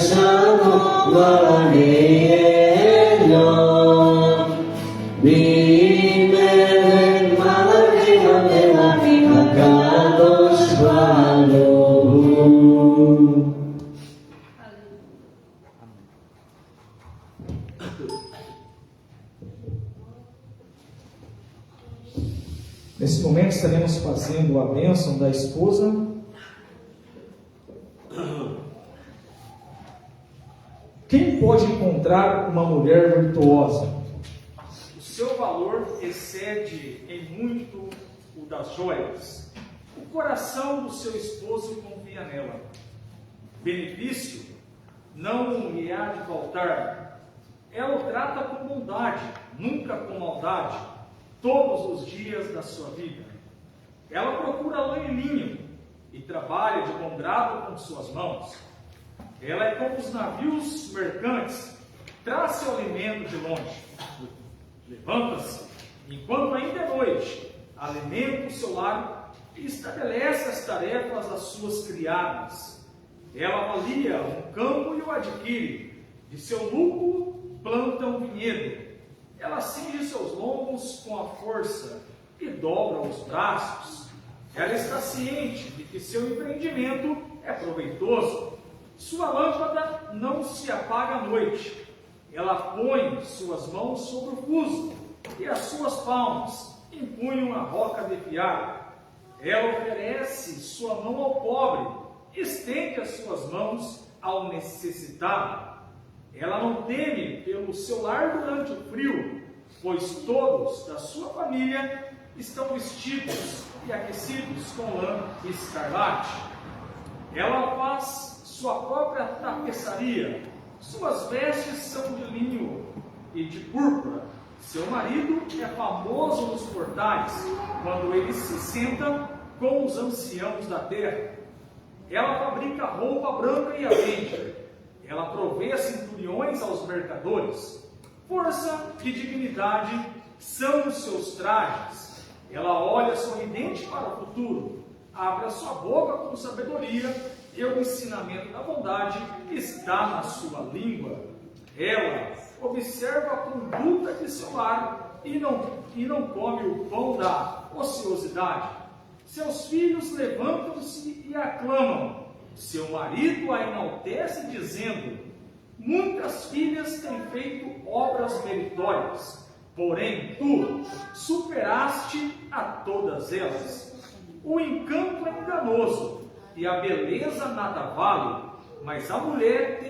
Shalom Malachiel Bimelech Malachiel HaKadosh Baruch Hu. Nesse momento estaremos fazendo a bênção da esposa. Quem pode encontrar uma mulher virtuosa? O seu valor excede em muito o das joias. O coração do seu esposo confia nela. Benefício não lhe há de faltar. Ela o trata com bondade, nunca com maldade, todos os dias da sua vida. Ela procura lã e linho e trabalha de bom grado com suas mãos. Ela é como os navios mercantes, traz seu alimento de longe. Levanta-se, enquanto ainda é noite, alimenta o seu lar e estabelece as tarefas às suas criadas. Ela avalia um campo e o adquire, de seu lucro planta um vinhedo. Ela cinge seus lombos com a força e dobra os braços. Ela está ciente de que seu empreendimento é proveitoso. Sua lâmpada não se apaga à noite. Ela põe suas mãos sobre o fuso e as suas palmas empunham a roca de fiar. Ela oferece sua mão ao pobre, estende as suas mãos ao necessitado. Ela não teme pelo seu lar durante o frio, pois todos da sua família estão vestidos e aquecidos com lã escarlate. Ela faz sua própria tapeçaria, suas vestes são de linho e de púrpura. Seu marido é famoso nos portais, quando ele se senta com os anciãos da terra. Ela fabrica roupa branca e a vende. Ela provê centuriões aos mercadores. Força e dignidade são os seus trajes. Ela olha sorridente para o futuro, abre a sua boca com sabedoria, e o ensinamento da bondade está na sua língua. Ela observa a conduta de seu lar e não come o pão da ociosidade. Seus filhos levantam-se e aclamam. Seu marido a enaltece, dizendo: muitas filhas têm feito obras meritórias, porém tu superaste a todas elas. O encanto é enganoso e a beleza nada vale, mas a mulher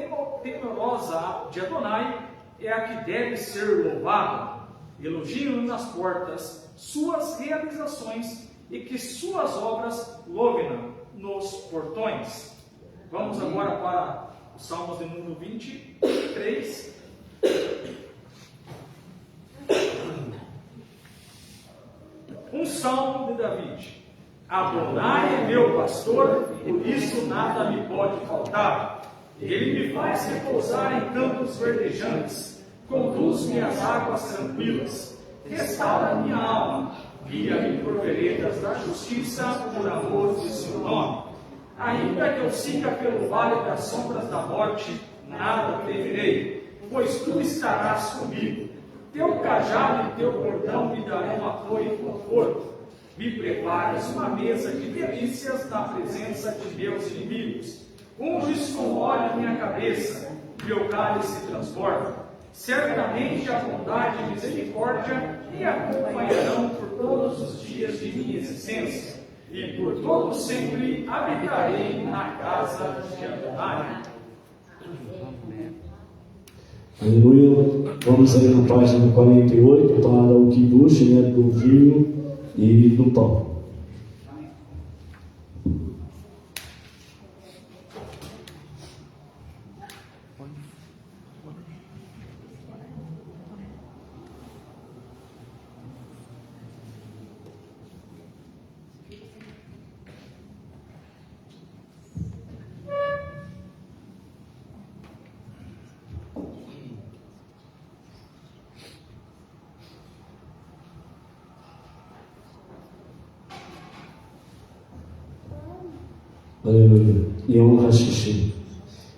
temorosa de Adonai é a que deve ser louvada. Elogiem nas portas suas realizações e que suas obras louvem nos portões. Vamos agora para o Salmos de número 23. Um salmo de Davi. Adonai é meu pastor, por isso nada me pode faltar. Ele me faz repousar em campos verdejantes, conduz-me às águas tranquilas, restaura minha alma, guia-me por veredas da justiça, por amor de seu nome. Ainda que eu siga pelo vale das sombras da morte, nada temerei, pois tu estarás comigo. Teu cajado e teu bordão me darão apoio e conforto. Me preparas uma mesa de delícias na presença de meus inimigos. Unges com óleo minha cabeça, meu cálice transborda. Certamente a bondade e misericórdia me acompanharão por todos os dias de minha existência, e por todo sempre habitarei na casa de Adonai. Aleluia. Vamos aí na página 48 para o Kiddush, do vinho e do pão. Aleluia. Yom HaShishim.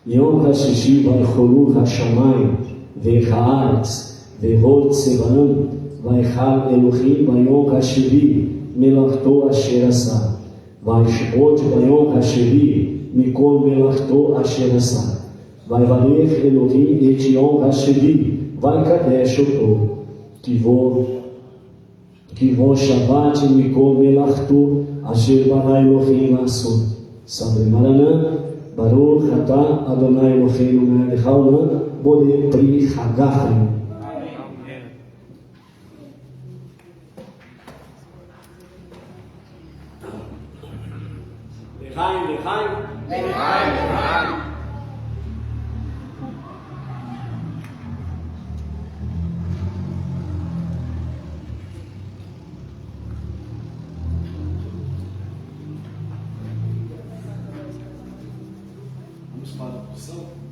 יום השישי ויחולו השמיים והארץ וכל צבאם ויחל אלוהים ביום השביעי מלאכתו אשר עשה וישבות ביום השביעי מכל מלאכתו אשר עשה ויברך אלוהים את יום השביעי ויקדש אותו כי בו שבת מכל מלאכתו אשר ברא אלוהים לעשות. Salve Maranã, Baruch Atah Adonai Eloheinu melech haolam, Borei pri Hagachim. Lechaim. Vamos para a posição.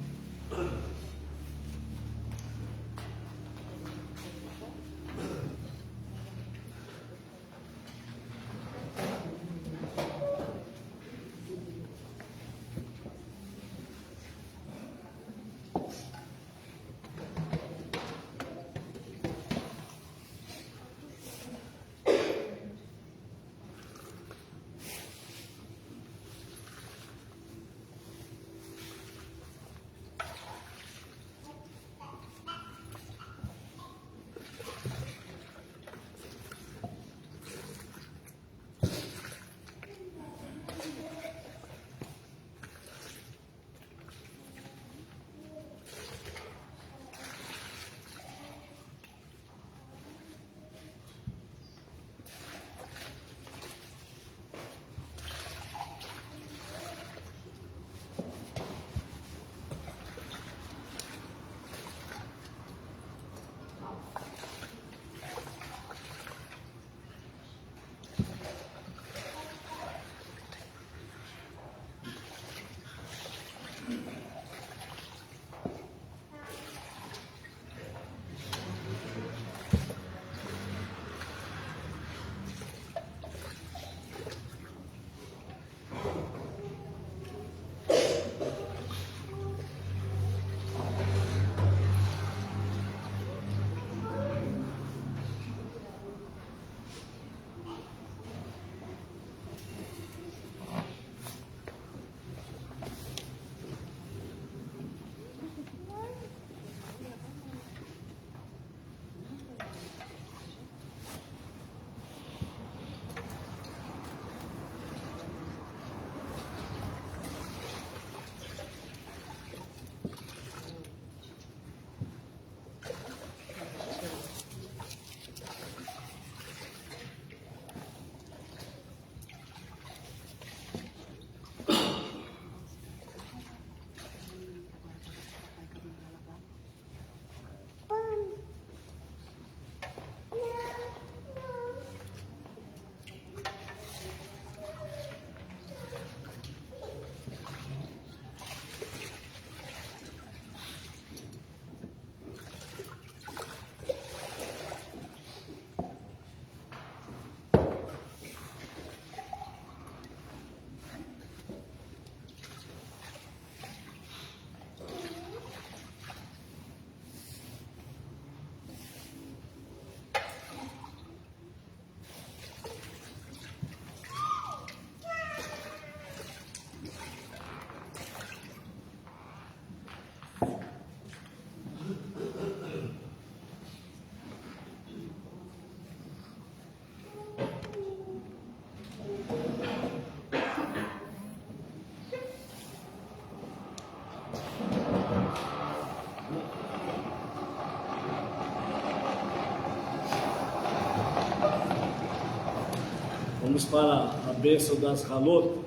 Vamos para a bênção das Halot.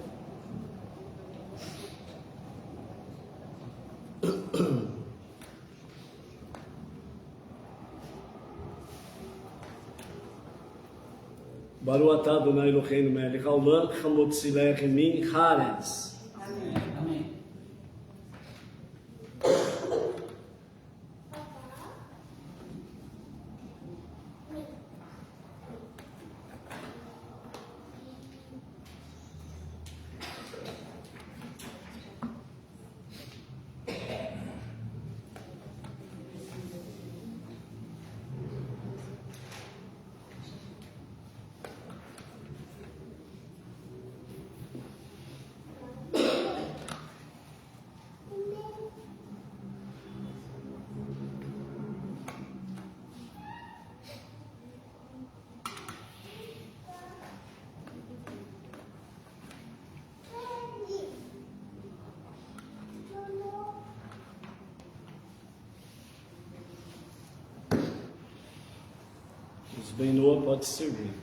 Baruch atah Adonai Eloheinu melech haolam, Halot tzilech min haaretz. Amém. Benoa pode servir.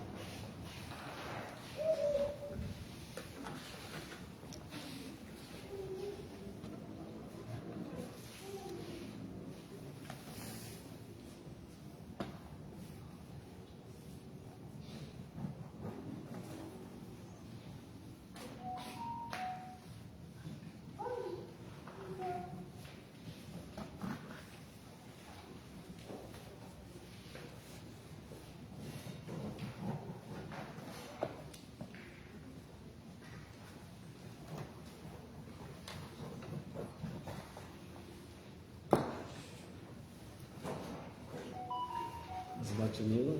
Batinila.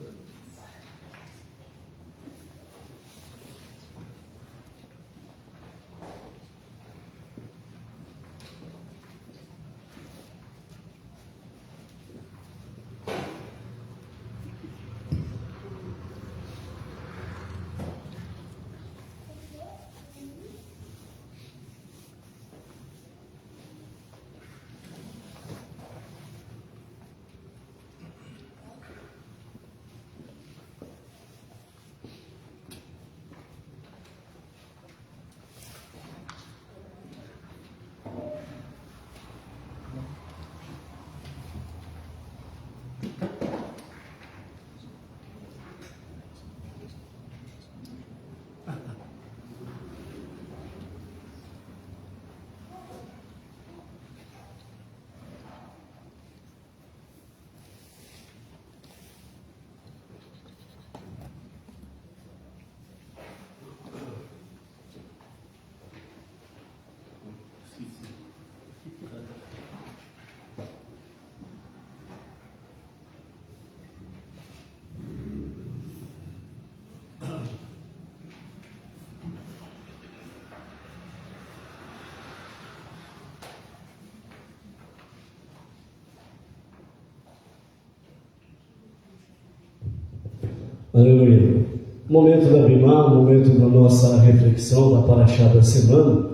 Aleluia. Momento da Bimá, momento da nossa reflexão da Paraxá da semana.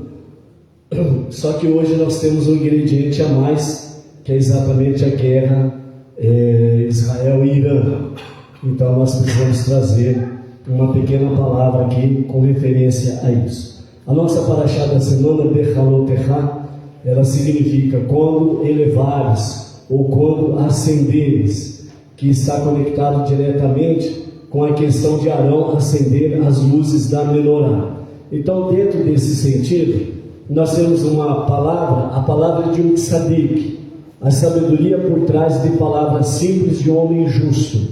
Só que hoje nós temos um ingrediente a mais, que é exatamente a guerra Israel e Irã. Então nós precisamos trazer uma pequena palavra aqui com referência a isso. A nossa Paraxá da semana, Bechalotecha, ela significa quando elevares ou quando acenderes, que está conectado diretamente com a questão de Arão acender as luzes da menorá. Então, dentro desse sentido, nós temos uma palavra, a palavra de um tzadik, a sabedoria por trás de palavras simples de um homem justo.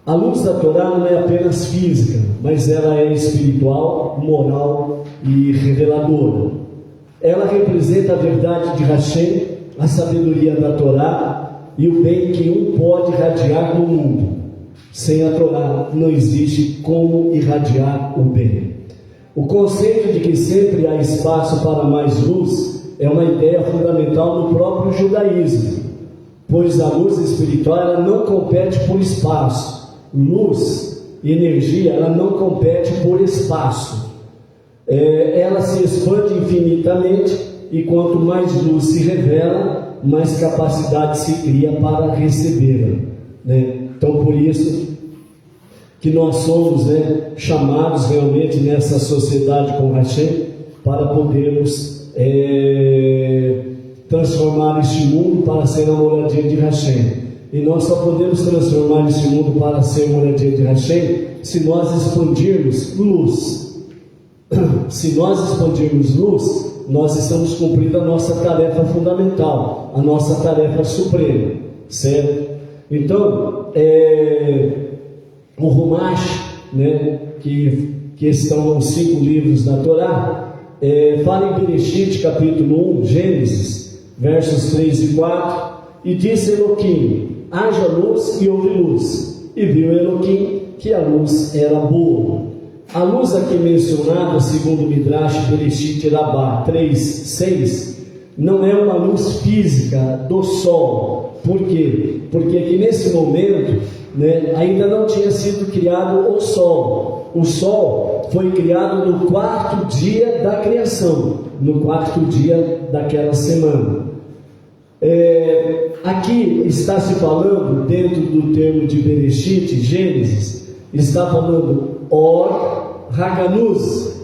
A luz da Torá não é apenas física, mas ela é espiritual, moral e reveladora. Ela representa a verdade de Hashem, a sabedoria da Torá e o bem que um pode irradiar no mundo. Sem a Torá não existe como irradiar o bem. O conceito de que sempre há espaço para mais luz é uma ideia fundamental no próprio judaísmo, pois a luz espiritual ela não compete por espaço. Luz e energia ela não compete por espaço. Ela se expande infinitamente e quanto mais luz se revela, mais capacidade se cria para recebê-la, né? Então, por isso que nós somos chamados realmente nessa sociedade com Hashem para podermos transformar este mundo para ser a moradia de Hashem. E nós só podemos transformar este mundo para ser a moradia de Hashem se nós expandirmos luz. Se nós expandirmos luz, nós estamos cumprindo a nossa tarefa fundamental, a nossa tarefa suprema, certo? Então, o Rumash, que estão nos 5 livros da Torá, fala em Bereshit, capítulo 1, Gênesis, versos 3 e 4, e disse Eloquim, haja luz e houve luz, e viu Eloquim que a luz era boa. A luz aqui mencionada, segundo o Midrash Bereshit Rabbah 3:6, não é uma luz física do sol. Por quê? Porque aqui nesse momento ainda não tinha sido criado o sol. O sol foi criado no 4º dia da criação, no 4º dia daquela semana. aqui está se falando, dentro do termo de Bereshit, Gênesis, está falando Or Haganuz,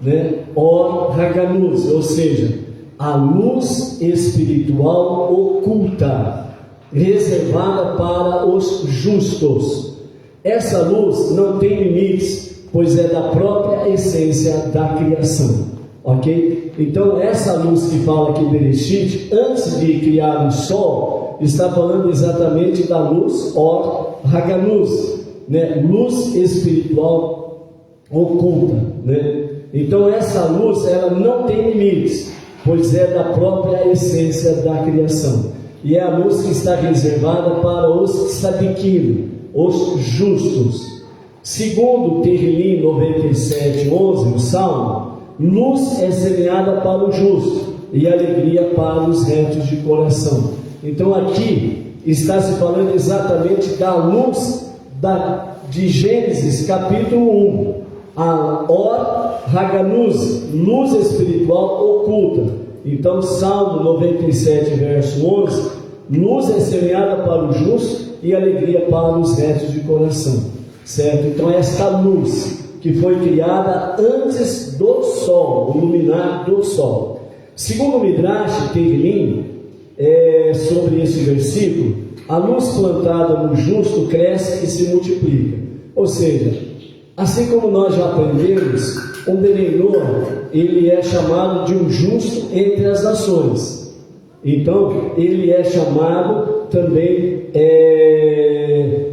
né? Or Haganuz, ou seja, a luz espiritual oculta, reservada para os justos. Essa luz não tem limites, pois é da própria essência da criação, ok? Então essa luz que fala aqui Bereshit, antes de criar o sol, está falando exatamente da luz Or Haganuz, né? Luz espiritual oculta, né? Então essa luz, ela não tem limites, pois é da própria essência da criação, e é a luz que está reservada para os tzadikim, os justos. Segundo Tehillim 97:11, o Salmo, luz é semeada para o justo e alegria para os retos de coração. Então aqui está se falando exatamente da luz de Gênesis capítulo 1, a Or Haganuz, luz espiritual oculta. Então Salmo 97 verso 11, luz é semeada para o justo e alegria para os retos de coração, certo? Então esta luz que foi criada antes do sol, o luminar do sol. Segundo o Midrash Tehillim, sobre esse versículo, a luz plantada no justo cresce e se multiplica. Ou seja, assim como nós já aprendemos, um Benenor, ele é chamado de um justo entre as nações. Então, ele é chamado também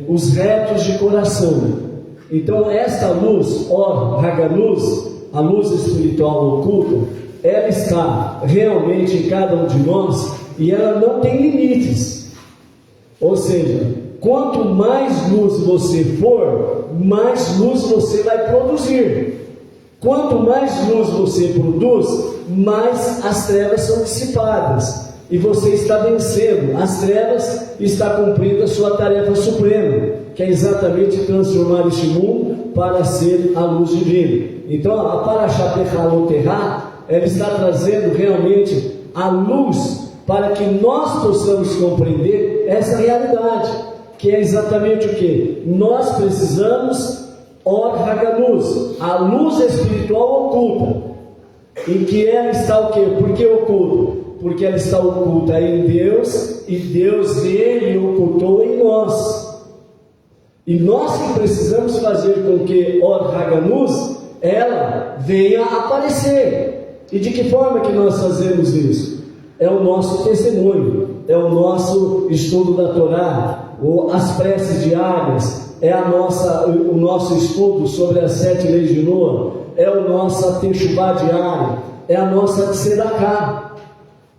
os retos de coração. Então, esta luz, Or Haganuz, a luz espiritual oculta, ela está realmente em cada um de nós e ela não tem limites. Ou seja, quanto mais luz você for, mais luz você vai produzir. Quanto mais luz você produz, mais as trevas são dissipadas e você está vencendo. As trevas está cumprindo a sua tarefa suprema, que é exatamente transformar este mundo para ser a luz divina. Então a Parashat Behaloterá, ela está trazendo realmente a luz para que nós possamos compreender essa realidade, que é exatamente o que? Nós precisamos Or Haganuz, a luz espiritual oculta, em que ela está o quê? Por que oculta? Porque ela está oculta em Deus, e Deus, Ele ocultou em nós. E nós que precisamos fazer com que Or Haganuz, ela venha aparecer. E de que forma que nós fazemos isso? É o nosso testemunho, é o nosso estudo da Torá, ou as preces diárias, é o nosso estudo sobre as 7 leis de Noa, é a nossa techuvá diária, é a nossa tzedakah.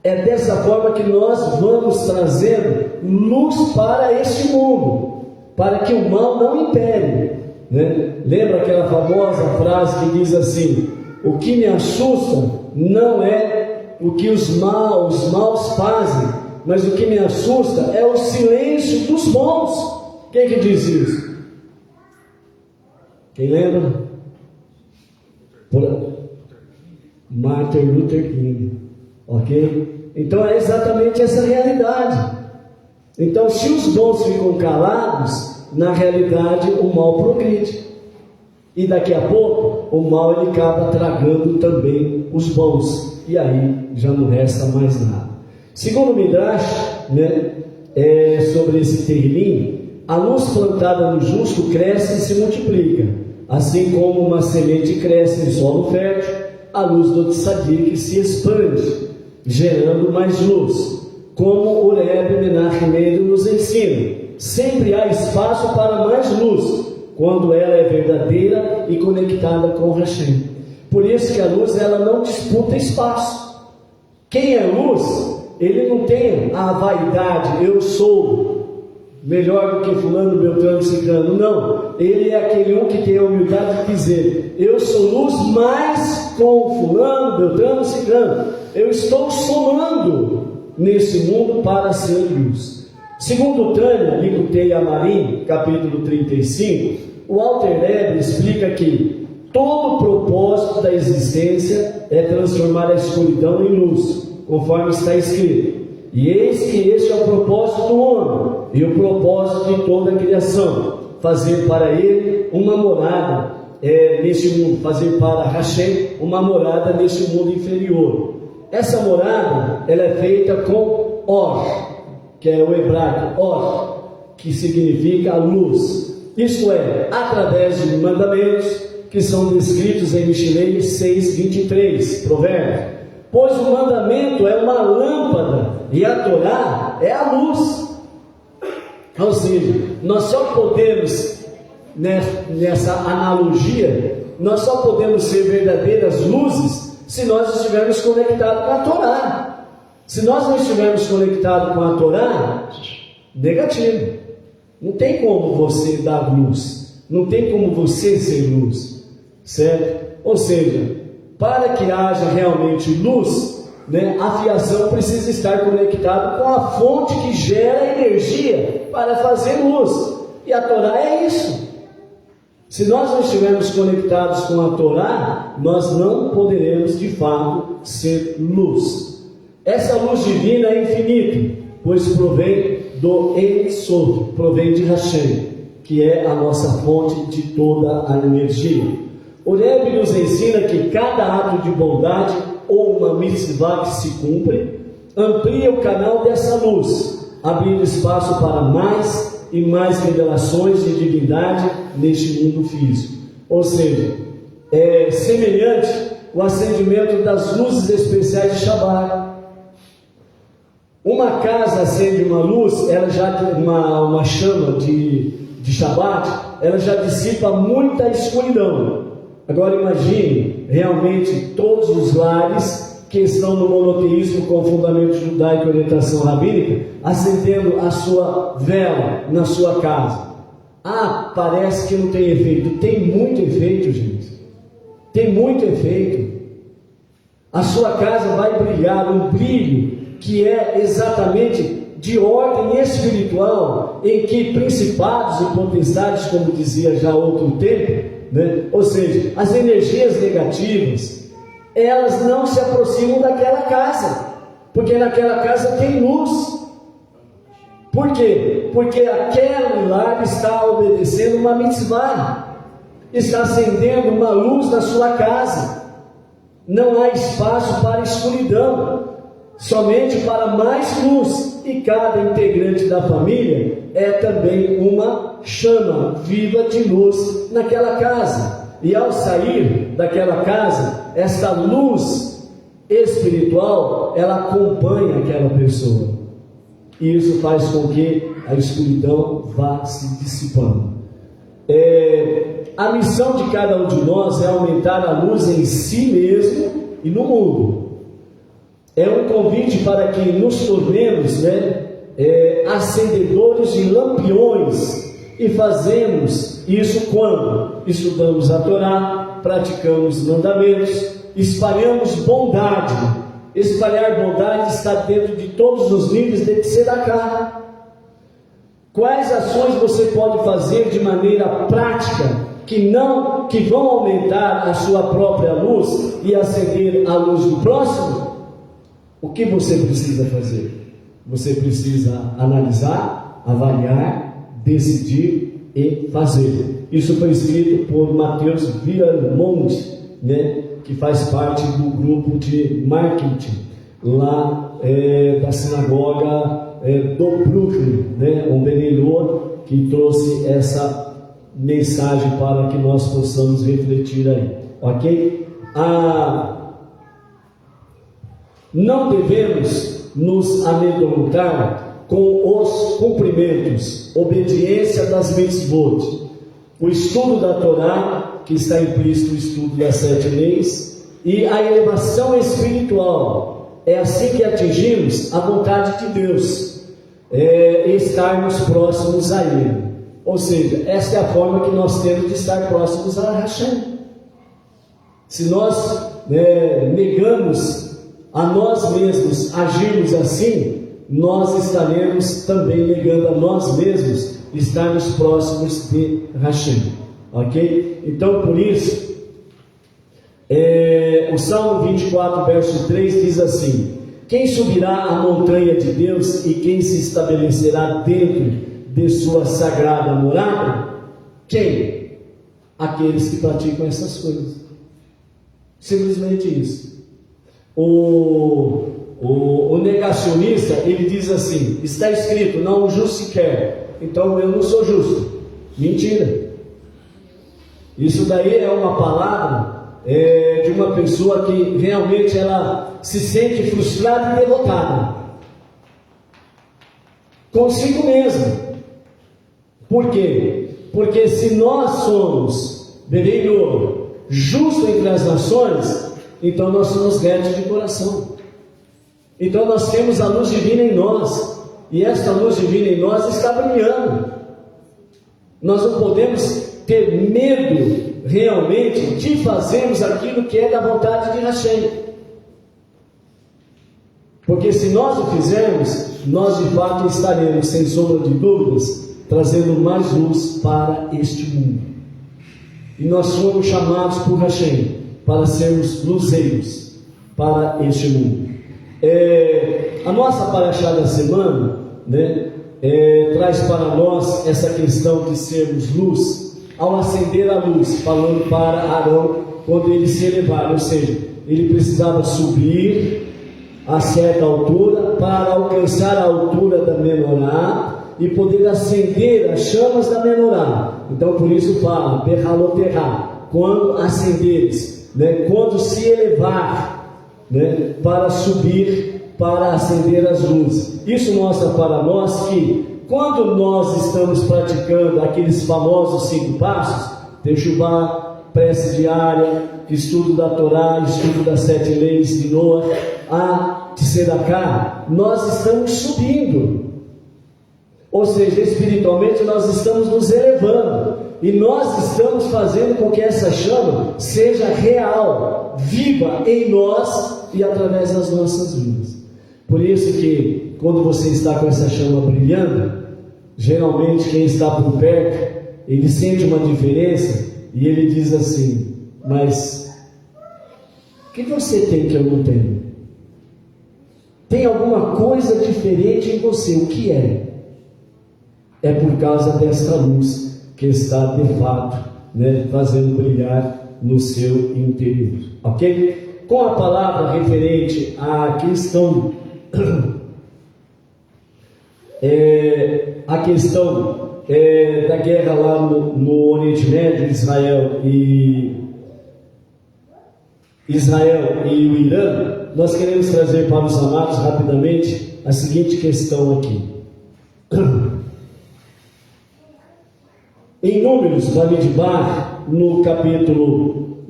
É dessa forma que nós vamos trazendo luz para este mundo, para que o mal não impere, né? Lembra aquela famosa frase que diz assim: o que me assusta não é o que os maus fazem, mas o que me assusta é o silêncio dos bons. Quem que diz isso? Quem lembra? Martin Luther King, ok? Então é exatamente essa realidade. Então, se os bons ficam calados, na realidade o mal progride, e daqui a pouco o mal ele acaba tragando também os bons, e aí já não resta mais nada. Segundo o Midrash, né, sobre esse Tehillim, a luz plantada no justo cresce e se multiplica, assim como uma semente cresce em solo fértil, a luz do tzadik se expande, gerando mais luz, como o Rebbe Menachem Mendel nos ensina. Sempre há espaço para mais luz, quando ela é verdadeira e conectada com Hashem. Por isso que a luz, ela não disputa espaço. Quem é luz, ele não tem a vaidade, eu sou melhor do que fulano, beltrano, ciclano. Não, ele é aquele um que tem a humildade de dizer: eu sou luz, mas com fulano, beltrano, ciclano, eu estou somando nesse mundo para ser luz. Segundo Tânia, Likutei Amarim, capítulo 35, o Alter Rebbe explica que todo o propósito da existência é transformar a escuridão em luz, conforme está escrito: E eis que este é o propósito do homem, e o propósito de toda a criação, fazer para ele uma morada neste mundo, fazer para Hashem uma morada neste mundo inferior. Essa morada, ela é feita com Or, que é o hebraico, Or, que significa luz. Isto é, através de mandamentos que são descritos em Mishlei 6:23, Provérbios. Pois o mandamento é uma lâmpada e a Torá é a luz. Ou seja, nós só podemos, nessa analogia, nós só podemos ser verdadeiras luzes se nós estivermos conectados com a Torá. Se nós não estivermos conectados com a Torá, negativo. Não tem como você dar luz, não tem como você ser luz, certo? Ou seja, para que haja realmente luz, a fiação precisa estar conectada com a fonte que gera energia para fazer luz. E a Torá é isso. Se nós não estivermos conectados com a Torá, nós não poderemos de fato ser luz. Essa luz divina é infinita, pois provém do Ein Sof, provém de Hashem, que é a nossa fonte de toda a energia. O Rebbe nos ensina que cada ato de bondade ou uma mitzvah que se cumpre amplia o canal dessa luz, abrindo espaço para mais e mais revelações de divindade neste mundo físico. Ou seja, é semelhante o acendimento das luzes especiais de Shabbat. Uma casa acende uma luz, ela já uma chama de Shabbat, ela já dissipa muita escuridão. Agora imagine realmente todos os lares que estão no monoteísmo com fundamento judaico e orientação rabínica, acendendo a sua vela na sua casa. Ah, parece que não tem efeito. Tem muito efeito, gente. Tem muito efeito. A sua casa vai brilhar, um brilho que é exatamente de ordem espiritual, em que principados e potestades, como dizia já há outro tempo, ou seja, as energias negativas, elas não se aproximam daquela casa, porque naquela casa tem luz. Por quê? Porque aquele lar está obedecendo uma mitzvah, está acendendo uma luz na sua casa. Não há espaço para escuridão, somente para mais luz, e cada integrante da família é também uma chama viva de luz naquela casa. E ao sair daquela casa, esta luz espiritual, ela acompanha aquela pessoa, e isso faz com que a escuridão vá se dissipando. A missão de cada um de nós é aumentar a luz em si mesmo e no mundo. É um convite para que nos tornemos acendedores de lampiões, e fazemos isso quando estudamos a Torá, praticamos mandamentos, espalhamos bondade. Espalhar bondade está dentro de todos os níveis de tzedakah. Quais ações você pode fazer de maneira prática que vão aumentar a sua própria luz e acender a luz do próximo? O que você precisa fazer? Você precisa analisar, avaliar, decidir e fazer. Isso foi escrito por Mateus Villamonte, que faz parte do grupo de marketing lá da sinagoga do Brooklyn, um benelor que trouxe essa mensagem para que nós possamos refletir aí, ok? Não devemos nos amedrontar com os cumprimentos, obediência das mitzvot, o estudo da Torá, que está implícito o estudo das 7 leis, e a elevação espiritual. É assim que atingimos a vontade de Deus, estarmos próximos a Ele. Ou seja, esta é a forma que nós temos de estar próximos a Hashem. Se nós negamos a nós mesmos, agirmos assim, nós estaremos também negando a nós mesmos estarmos próximos de Hashem, ok? Então, por isso, o Salmo 24, verso 3 diz assim: Quem subirá à montanha de Deus e quem se estabelecerá dentro de sua sagrada morada? Quem? Aqueles que praticam essas coisas. Simplesmente isso. O negacionista, ele diz assim: está escrito, não o justo se quer, então eu não sou justo. Mentira. Isso daí é uma palavra de uma pessoa que realmente ela se sente frustrada e derrotada consigo mesmo. Por quê? Porque se nós somos bebeiro justo entre as nações, então nós somos retos de coração. Então nós temos a luz divina em nós, e esta luz divina em nós está brilhando. Nós não podemos ter medo realmente de fazermos aquilo que é da vontade de Hashem, porque se nós o fizermos, nós de fato estaremos, sem sombra de dúvidas, trazendo mais luz para este mundo. E nós fomos chamados por Hashem para sermos luzeiros para este mundo. A nossa paraxá da semana, traz para nós essa questão de sermos luz, ao acender a luz, falando para Arão quando ele se elevar, ou seja, ele precisava subir a certa altura para alcançar a altura da menorá e poder acender as chamas da menorá. Então por isso fala, berraloterá, quando acenderes, quando se elevar, para subir, para acender as luzes. Isso mostra para nós que quando nós estamos praticando aqueles famosos 5 passos, Techuvá, prece diária, estudo da Torá, estudo das 7 leis de Noah, a Tzedaká, nós estamos subindo. Ou seja, espiritualmente nós estamos nos elevando. E nós estamos fazendo com que essa chama seja real, viva em nós e através das nossas vidas. Por isso que quando você está com essa chama brilhando, geralmente quem está por perto, ele sente uma diferença e ele diz assim: mas o que você tem que eu não tenho? Tem alguma coisa diferente em você, o que é? É por causa desta luz que está de fato fazendo brilhar no seu interior, ok? Com a palavra referente à questão da guerra lá no Oriente Médio, Israel e o Irã, nós queremos trazer para os amados rapidamente a seguinte questão aqui. Em Números, Bamidbar, no capítulo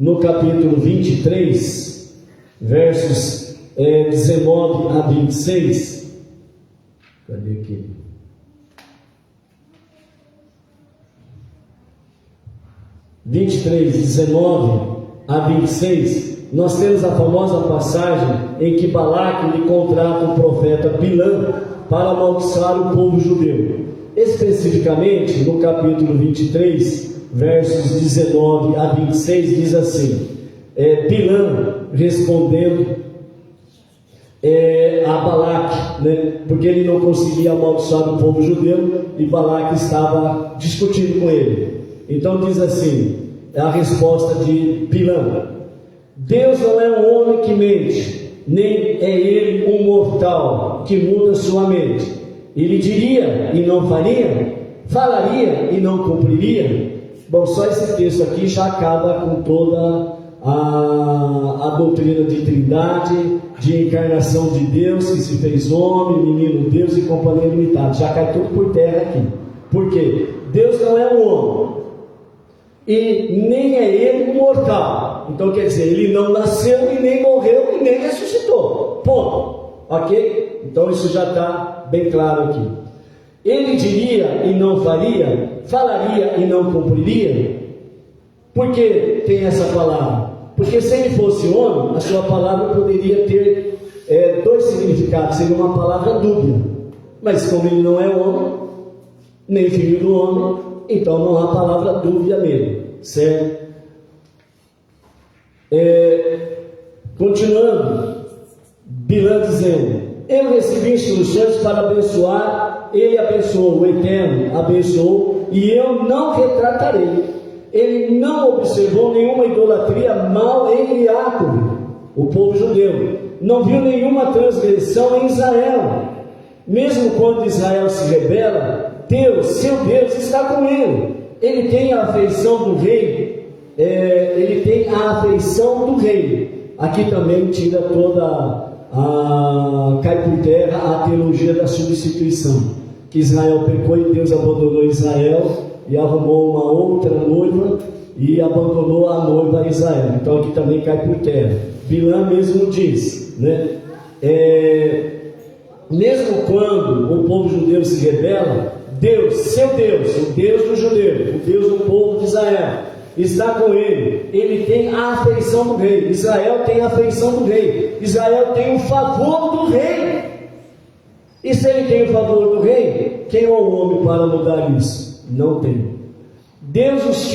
23, versos 19 a 26. Cadê aqui? (23, 19 a 26), nós temos a famosa passagem em que Balaque lhe contrata o profeta Bilã para amaldiçoar o povo judeu. Especificamente, no capítulo 23, versos 19 a 26, diz assim: Bilã respondendo a Balaque, porque ele não conseguia amaldiçoar o povo judeu e Balaque estava discutindo com ele. Então diz assim, a resposta de Bilã: Deus não é um homem que mente, nem é ele um mortal que muda sua mente. Ele diria e não faria, falaria e não cumpriria. Bom, só esse texto aqui já acaba com toda a doutrina de trindade, de encarnação de Deus que se fez homem, menino Deus e companhia limitada. Já cai tudo por terra aqui. Por quê? Deus não é um homem e nem é ele um mortal. Então quer dizer, ele não nasceu e nem morreu e nem ressuscitou. Ponto. Ok? Então isso já está bem claro aqui. Ele diria e não faria, falaria e não cumpriria. Por que tem essa palavra? Porque se ele fosse homem, a sua palavra poderia ter 2 significados. Seria uma palavra dúbia. Mas como ele não é homem, nem filho do homem, então não há palavra dúbia nele. Certo? Continuando, Bilã dizendo: eu recebi instruções para abençoar, ele abençoou, o Eterno abençoou, e eu não retratarei. Ele não observou nenhuma idolatria mal em Jacob, o povo judeu, não viu nenhuma transgressão em Israel. Mesmo quando Israel se rebela, Deus, seu Deus, está com ele. Ele tem a afeição do rei, Aqui também tira cai por terra a teologia da substituição, que Israel pecou e Deus abandonou Israel e arrumou uma outra noiva e abandonou a noiva Israel. Então aqui também cai por terra. Bilã mesmo diz, né? Mesmo quando o povo judeu se rebela, Deus, seu Deus, o Deus do judeu, o Deus do povo de Israel, está com ele. Ele tem a afeição do rei. Israel tem a afeição do rei. Israel tem o favor do rei. E se ele tem o favor do rei, quem é o homem para mudar isso? Não tem. Deus os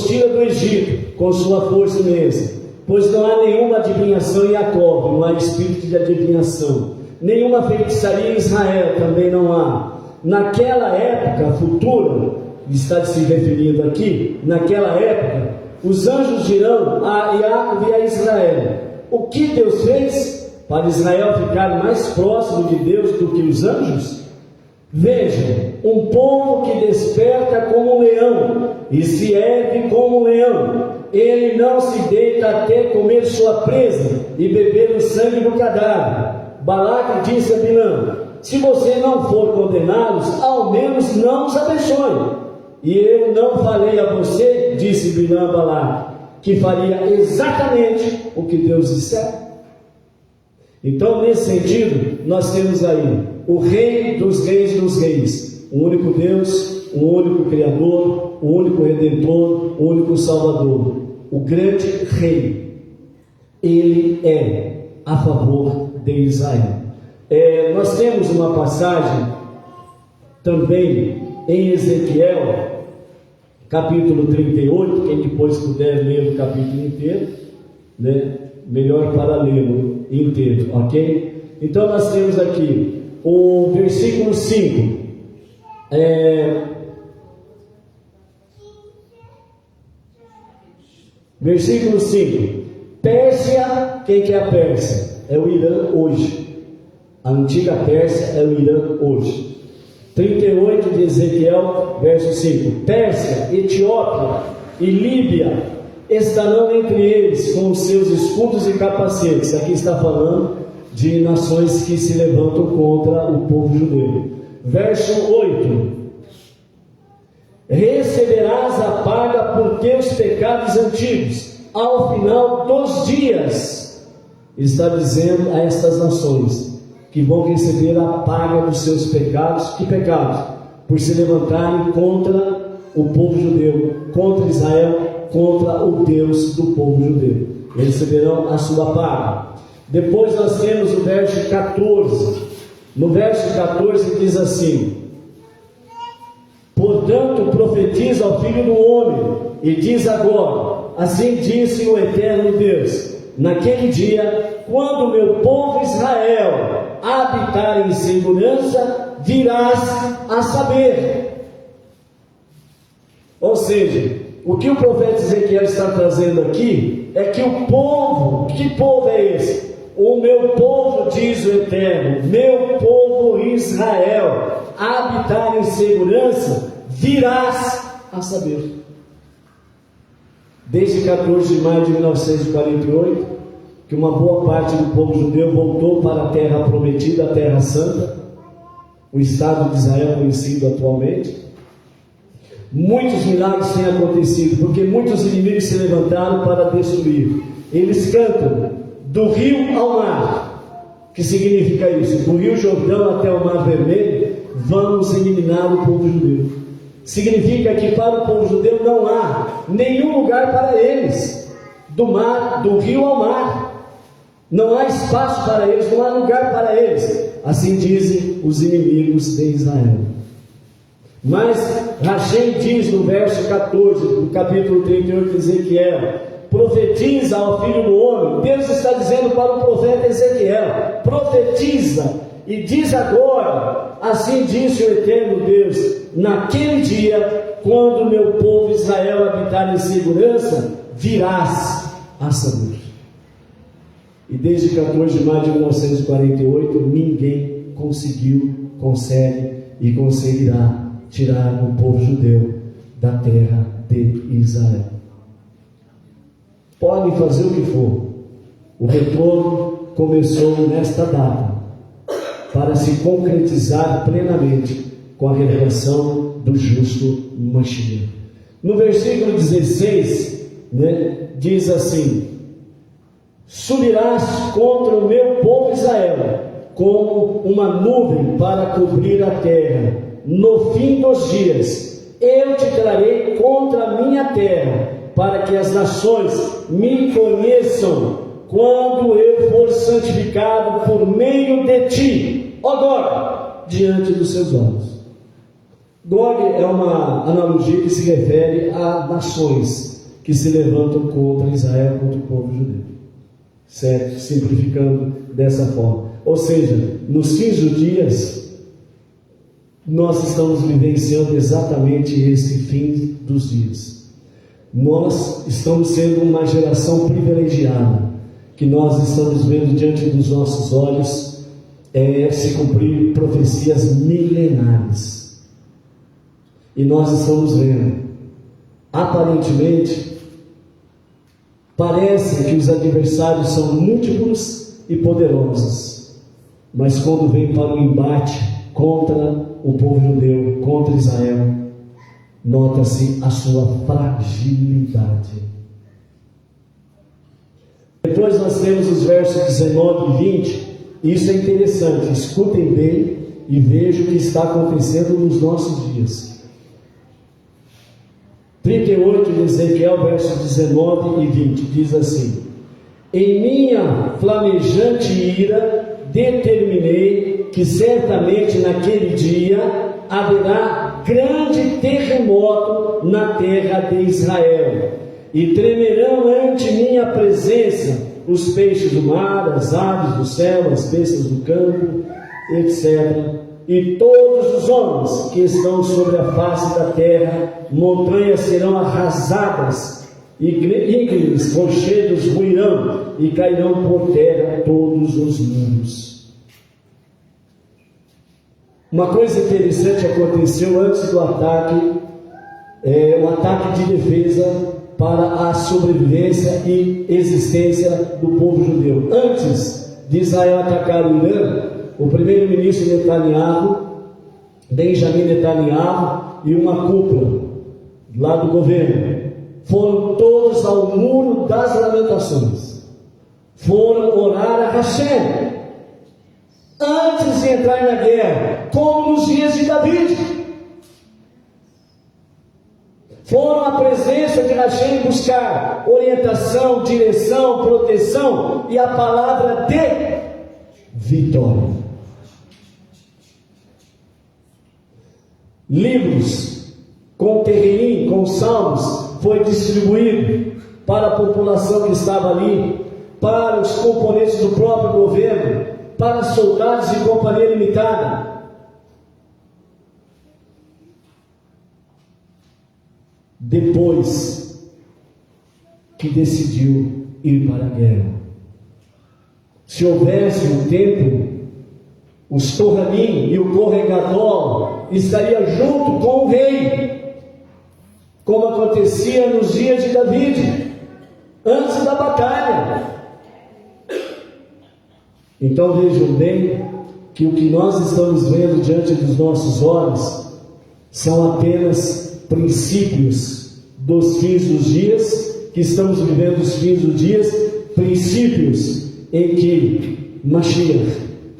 tira do Egito com sua força imensa, pois não há nenhuma adivinhação em Jacó, não há espírito de adivinhação, nenhuma feitiçaria em Israel, também não há. Naquela época futura, está se referindo aqui, naquela época, os anjos dirão a Jacob e a Israel: o que Deus fez para Israel ficar mais próximo de Deus do que os anjos? Veja, um povo que desperta como um leão e se ergue como um leão. Ele não se deita até comer sua presa e beber o sangue do cadáver. Balaque disse a Bilã: se você não for condená-los, ao menos não os abençoe. E eu não falei a você, disse Bilã a Balaque, que faria exatamente o que Deus disser? Então, nesse sentido, nós temos aí o Rei dos Reis, o único Deus, o único Criador, o único Redentor, o único Salvador, o grande Rei. Ele é a favor de Israel. Nós temos uma passagem também em Ezequiel, capítulo 38, quem depois puder ler o capítulo inteiro, né? Melhor para lê-lo inteiro, ok? Então nós temos aqui o versículo 5. Versículo 5. Pérsia, quem que é a Pérsia? É o Irã hoje. A antiga Pérsia é o Irã hoje. 38 de Ezequiel, verso 5. Pérsia, Etiópia e Líbia estarão entre eles com os seus escudos e capacetes. Aqui está falando de nações que se levantam contra o povo judeu. Verso 8. Receberás a paga por teus pecados antigos ao final dos dias. Está dizendo a estas nações que vão receber a paga dos seus pecados. Que pecados? Por se levantarem contra o povo judeu, contra Israel, contra o Deus do povo judeu. Eles receberão a sua paga. Depois nós temos o verso 14. No verso 14 diz assim: portanto profetiza ao filho do homem e diz agora: assim disse o eterno Deus, naquele dia, quando o meu povo Israel habitar em segurança, virás a saber. Ou seja, o que o profeta Ezequiel está trazendo aqui é que o povo, que povo é esse? O meu povo, diz o Eterno, meu povo Israel, habitar em segurança, virás a saber. Desde 14 de maio de 1948, que uma boa parte do povo judeu voltou para a terra prometida, a terra santa, o Estado de Israel conhecido atualmente. Muitos milagres têm acontecido, porque muitos inimigos se levantaram para destruir. Eles cantam do rio ao mar. Que significa isso? Do rio Jordão até o mar vermelho, vamos eliminar o povo judeu. Significa que para o povo judeu não há nenhum lugar para eles. Do rio ao mar, não há espaço para eles, não há lugar para eles. Assim dizem os inimigos de Israel. Mas Rachem diz no verso 14 do capítulo 38 de Ezequiel, profetiza ao filho do homem. Deus está dizendo para o profeta Ezequiel: profetiza e diz agora, assim disse o eterno Deus, naquele dia, quando meu povo Israel habitar em segurança, virás a saúde. E desde 14 de maio de 1948, ninguém consegue e conseguirá tirar o povo judeu da terra de Israel. Podem fazer o que for, o retorno começou nesta data, para se concretizar plenamente com a revelação do justo Mashiach. No versículo 16, diz assim: subirás contra o meu povo Israel, como uma nuvem para cobrir a terra. No fim dos dias, eu te trarei contra a minha terra, para que as nações me conheçam, quando eu for santificado por meio de ti, ó Gog, diante dos seus olhos. Gog é uma analogia que se refere a nações que se levantam contra Israel, contra o povo judeu, certo? Simplificando dessa forma. Ou seja, nos fins dos dias, nós estamos vivenciando exatamente esse fim dos dias. Nós estamos sendo uma geração privilegiada, que nós estamos vendo diante dos nossos olhos se cumprir profecias milenares. E nós estamos vendo, aparentemente, parece que os adversários são múltiplos e poderosos, mas quando vem para o embate contra o povo judeu, contra Israel, nota-se a sua fragilidade. Depois nós temos os versos 19 e 20, e isso é interessante, escutem bem e vejam o que está acontecendo nos nossos dias. 38 de Ezequiel, versos 19 e 20, diz assim: em minha flamejante ira determinei que certamente naquele dia haverá grande terremoto na terra de Israel, e tremerão ante minha presença os peixes do mar, as aves do céu, as bestas do campo, etc. E todos os homens que estão sobre a face da terra, montanhas serão arrasadas, e íngremes, rochedos ruirão, e cairão por terra todos os muros. Uma coisa interessante aconteceu antes do ataque, um ataque de defesa para a sobrevivência e existência do povo judeu. Antes de Israel atacar o Irã, o primeiro-ministro Netanyahu, Benjamin Netanyahu, e uma cúpula lá do governo foram todos ao Muro das Lamentações, foram orar a Hashem antes de entrar na guerra, como nos dias de David. Foram à presença de Hashem buscar orientação, direção, proteção e a palavra de vitória. Livros com terreirinho, com salmos, foi distribuído para a população que estava ali, para os componentes do próprio governo, para soldados de companhia limitada. Depois que decidiu ir para a guerra, se houvesse um tempo, os Kohanim e o Kohen-Gadol estaria junto com o rei, como acontecia nos dias de David, antes da batalha. Então vejam bem que o que nós estamos vendo diante dos nossos olhos são apenas princípios dos fins dos dias, que estamos vivendo os fins dos dias, princípios em que Mashiach,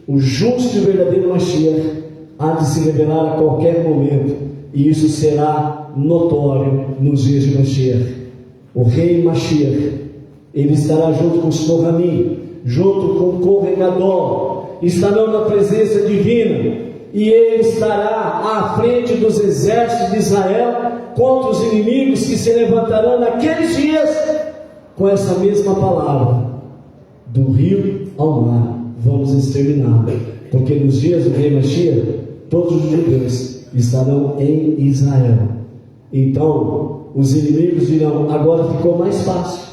o justo e verdadeiro Mashiach, há de se revelar a qualquer momento, e isso será notório nos dias de Mashiach. O rei Mashiach, ele estará junto com os Kohanim, junto com o Kohen-Gadol, estarão na presença divina, e ele estará à frente dos exércitos de Israel contra os inimigos que se levantarão naqueles dias com essa mesma palavra, do rio ao mar, vamos exterminar, porque nos dias do rei Mashiach, todos os judeus estarão em Israel. Então, os inimigos dirão: agora ficou mais fácil,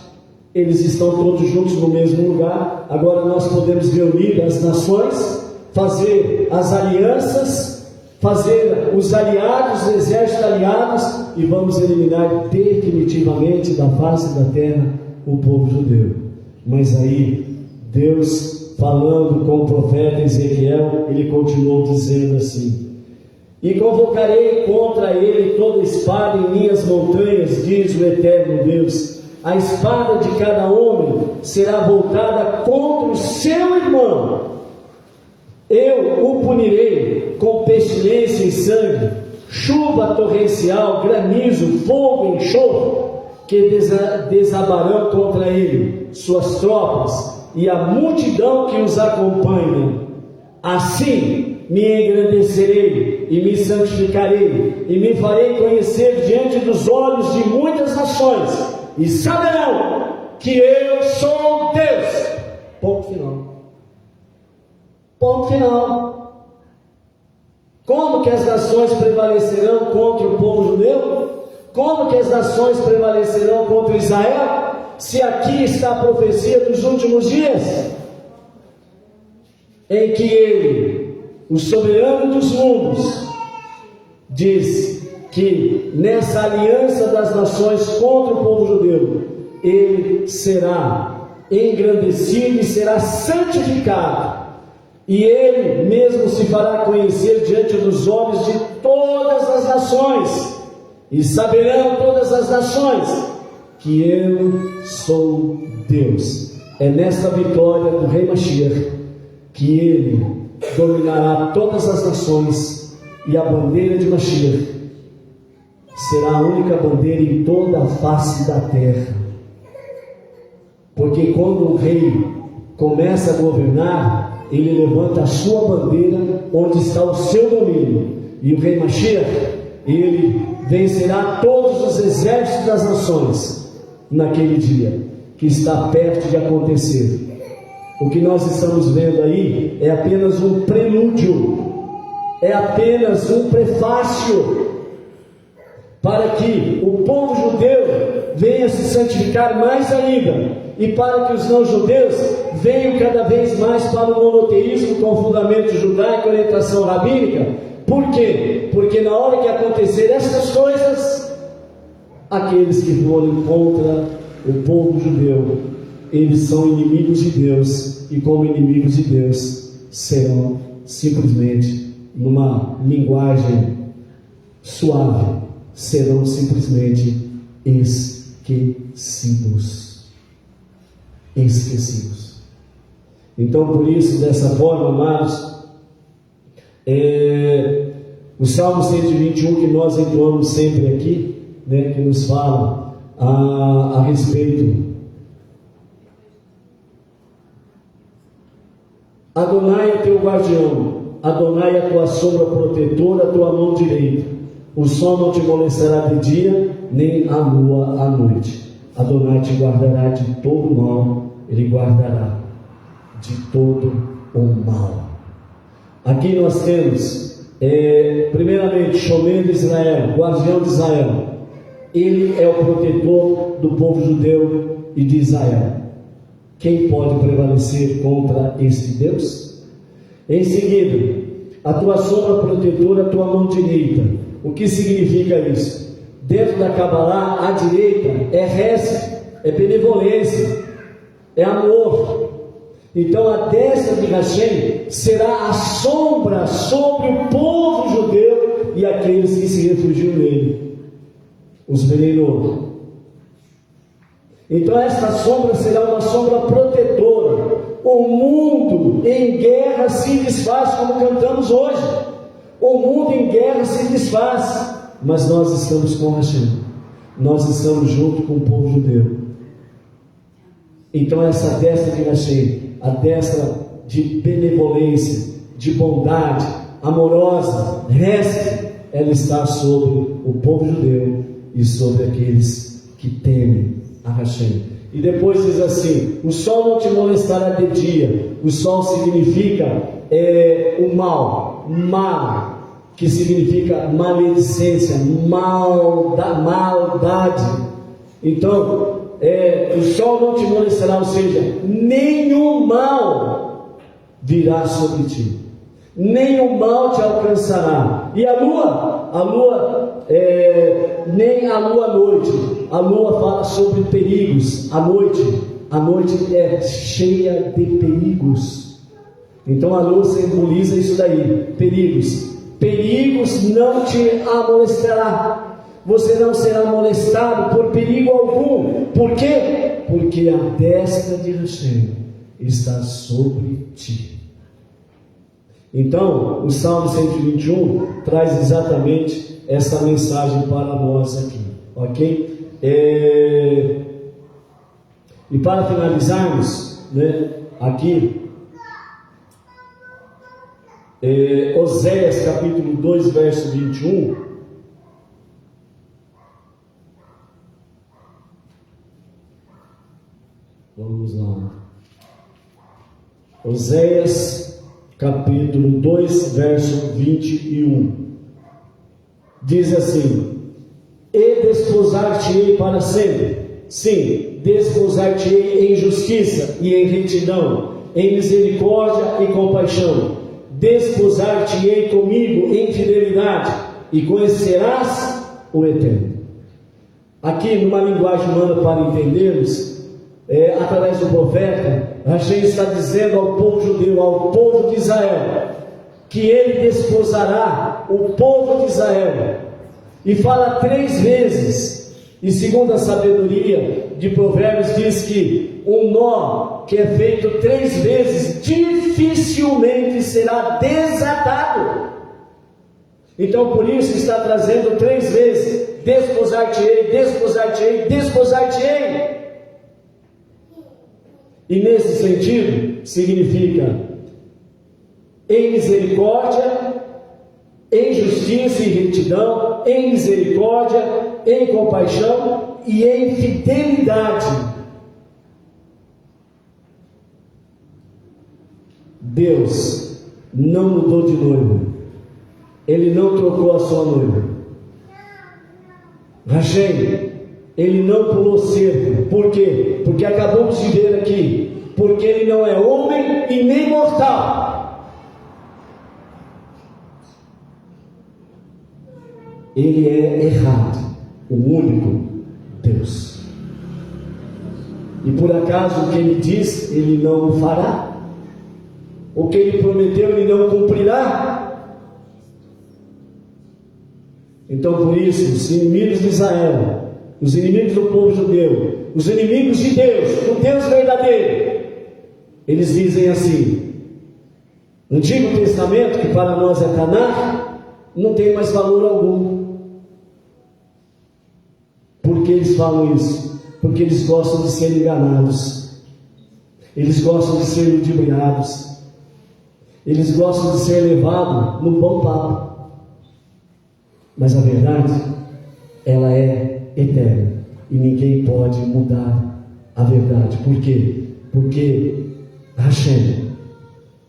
eles estão todos juntos no mesmo lugar, agora nós podemos reunir as nações, fazer as alianças, fazer os aliados, os exércitos aliados, e vamos eliminar definitivamente da face da terra o povo judeu. Mas aí, Deus, falando com o profeta Ezequiel, ele continuou dizendo assim: e convocarei contra ele toda espada em minhas montanhas, diz o eterno Deus. A espada de cada homem será voltada contra o seu irmão. Eu o punirei com pestilência e sangue, chuva torrencial, granizo, fogo e enxofre, que desabarão contra ele suas tropas e a multidão que os acompanha. Assim me engrandecerei e me santificarei e me farei conhecer diante dos olhos de muitas nações, e saberão que eu sou Deus. Ponto final. Ponto final. Como que as nações prevalecerão contra o povo judeu? Como que as nações prevalecerão contra Israel? Se aqui está a profecia dos últimos dias, em que ele, o soberano dos mundos, diz que nessa aliança das nações contra o povo judeu, ele será engrandecido e será santificado, e ele mesmo se fará conhecer diante dos olhos de todas as nações, e saberão todas as nações que eu sou Deus. É nessa vitória do rei Mashiach que ele dominará todas as nações, e a bandeira de Mashiach será a única bandeira em toda a face da terra. Porque quando o rei começa a governar, ele levanta a sua bandeira onde está o seu domínio. E o rei Mashiach, ele vencerá todos os exércitos das nações naquele dia, que está perto de acontecer. O que nós estamos vendo aí é apenas um prelúdio, é apenas um prefácio, para que o povo judeu venha se santificar mais ainda, e para que os não-judeus venham cada vez mais para o monoteísmo com fundamento judaico e orientação rabínica. Por quê? Porque na hora que acontecer essas coisas, aqueles que forem contra o povo judeu, eles são inimigos de Deus, e como inimigos de Deus serão simplesmente, numa linguagem suave, serão simplesmente esquecidos. Esquecidos. Então, por isso, dessa forma, amados, o Salmo 121 que nós entoamos sempre aqui, né, que nos fala a respeito. Adonai é teu guardião, Adonai é a tua sombra protetora, a tua mão direita. O sol não te molestará de dia, nem a lua à noite. Adonai te guardará de todo mal, ele guardará de todo o mal. Aqui nós temos, primeiramente, Shomer de Israel, guardião de Israel. Ele é o protetor do povo judeu e de Israel. Quem pode prevalecer contra este Deus? Em seguida, a tua sombra protetora, a tua mão direita. O que significa isso? Dentro da Kabbalah, a direita é hesed, é benevolência, é amor. Então a destra de Hashem será a sombra sobre o povo judeu e aqueles que se refugiam nele, os Beneinor. Então esta sombra será uma sombra protetora. O mundo em guerra se desfaz, como cantamos hoje. O mundo em guerra se desfaz, mas nós estamos com Hashem, nós estamos junto com o povo judeu. Então essa destra de Hashem, a destra de benevolência, de bondade, amorosa, ela está sobre o povo judeu e sobre aqueles que temem a Hashem. E depois diz assim: o sol não te molestará de dia. O sol significa o mal, que significa maledicência, maldade. Então, o sol não te molestará, ou seja, nenhum mal virá sobre ti, nenhum mal te alcançará. E a lua, nem a lua à noite. A lua fala sobre perigos. A noite é cheia de perigos. Então a lua simboliza isso daí, perigos. Perigos não te amolestará. Você não será molestado por perigo algum. Por quê? Porque a destra de Hashem está sobre ti. Então, o Salmo 121 traz exatamente essa mensagem para nós aqui, ok? E para finalizarmos, aqui, Oséias capítulo 2, verso 21. Vamos lá. Oséias capítulo 2, verso 21. Diz assim: e desposar-te-ei para sempre. Sim, desposar-te-ei em justiça e em retidão, em misericórdia e compaixão. Desposar-te-ei comigo em fidelidade, e conhecerás o Eterno. Aqui, numa linguagem humana para entendermos, através do profeta, Hashem está dizendo ao povo judeu, ao povo de Israel, que ele desposará o povo de Israel. E fala 3 vezes. E segundo a sabedoria de Provérbios, diz que um nó que é feito 3 vezes dificilmente será desatado. Então por isso está trazendo 3 vezes: desposar-te-ei, desposar-te-ei, desposar-te-ei. E nesse sentido significa em misericórdia, em justiça e retidão, em misericórdia, em compaixão e em fidelidade. Deus não mudou de noiva. Ele não trocou a sua noiva. Hashem, ele não pulou cerco. Por quê? Porque acabamos de ver aqui, porque ele não é homem e nem mortal. Ele é errado, o único Deus. E por acaso o que ele diz, ele não fará? O que ele prometeu, ele não cumprirá? Então por isso, os inimigos de Israel, os inimigos do povo judeu, os inimigos de Deus, o Deus verdadeiro, eles dizem assim: no Antigo Testamento, que para nós é Tanakh, não tem mais valor algum. Por que eles falam isso? Porque eles gostam de ser enganados, eles gostam de ser ludibriados, eles gostam de ser levados no bom papo. Mas a verdade, ela é eterna, e ninguém pode mudar a verdade. Por quê? Porque Hashem,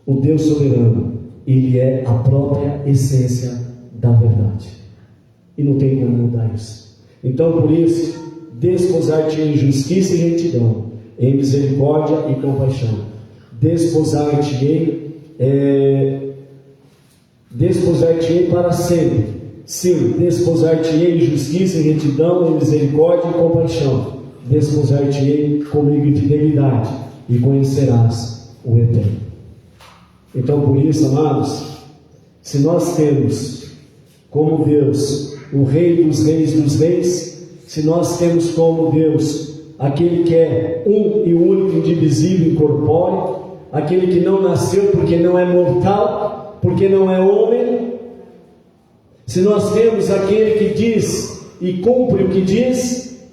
o Deus soberano, ele é a própria essência da verdade, e não tem como mudar isso. Então por isso, desposar-te em justiça e retidão, em misericórdia e compaixão. Desposar-te-ei para sempre. Sim, desposar-te-ei em justiça e retidão, em misericórdia e compaixão. Desposar-te-ei comigo em fidelidade, e conhecerás o Eterno. Então por isso, amados, se nós temos como Deus o Rei dos reis, se nós temos como Deus aquele que é um e único, indivisível, incorpóreo, aquele que não nasceu porque não é mortal, porque não é homem, se nós temos aquele que diz e cumpre o que diz,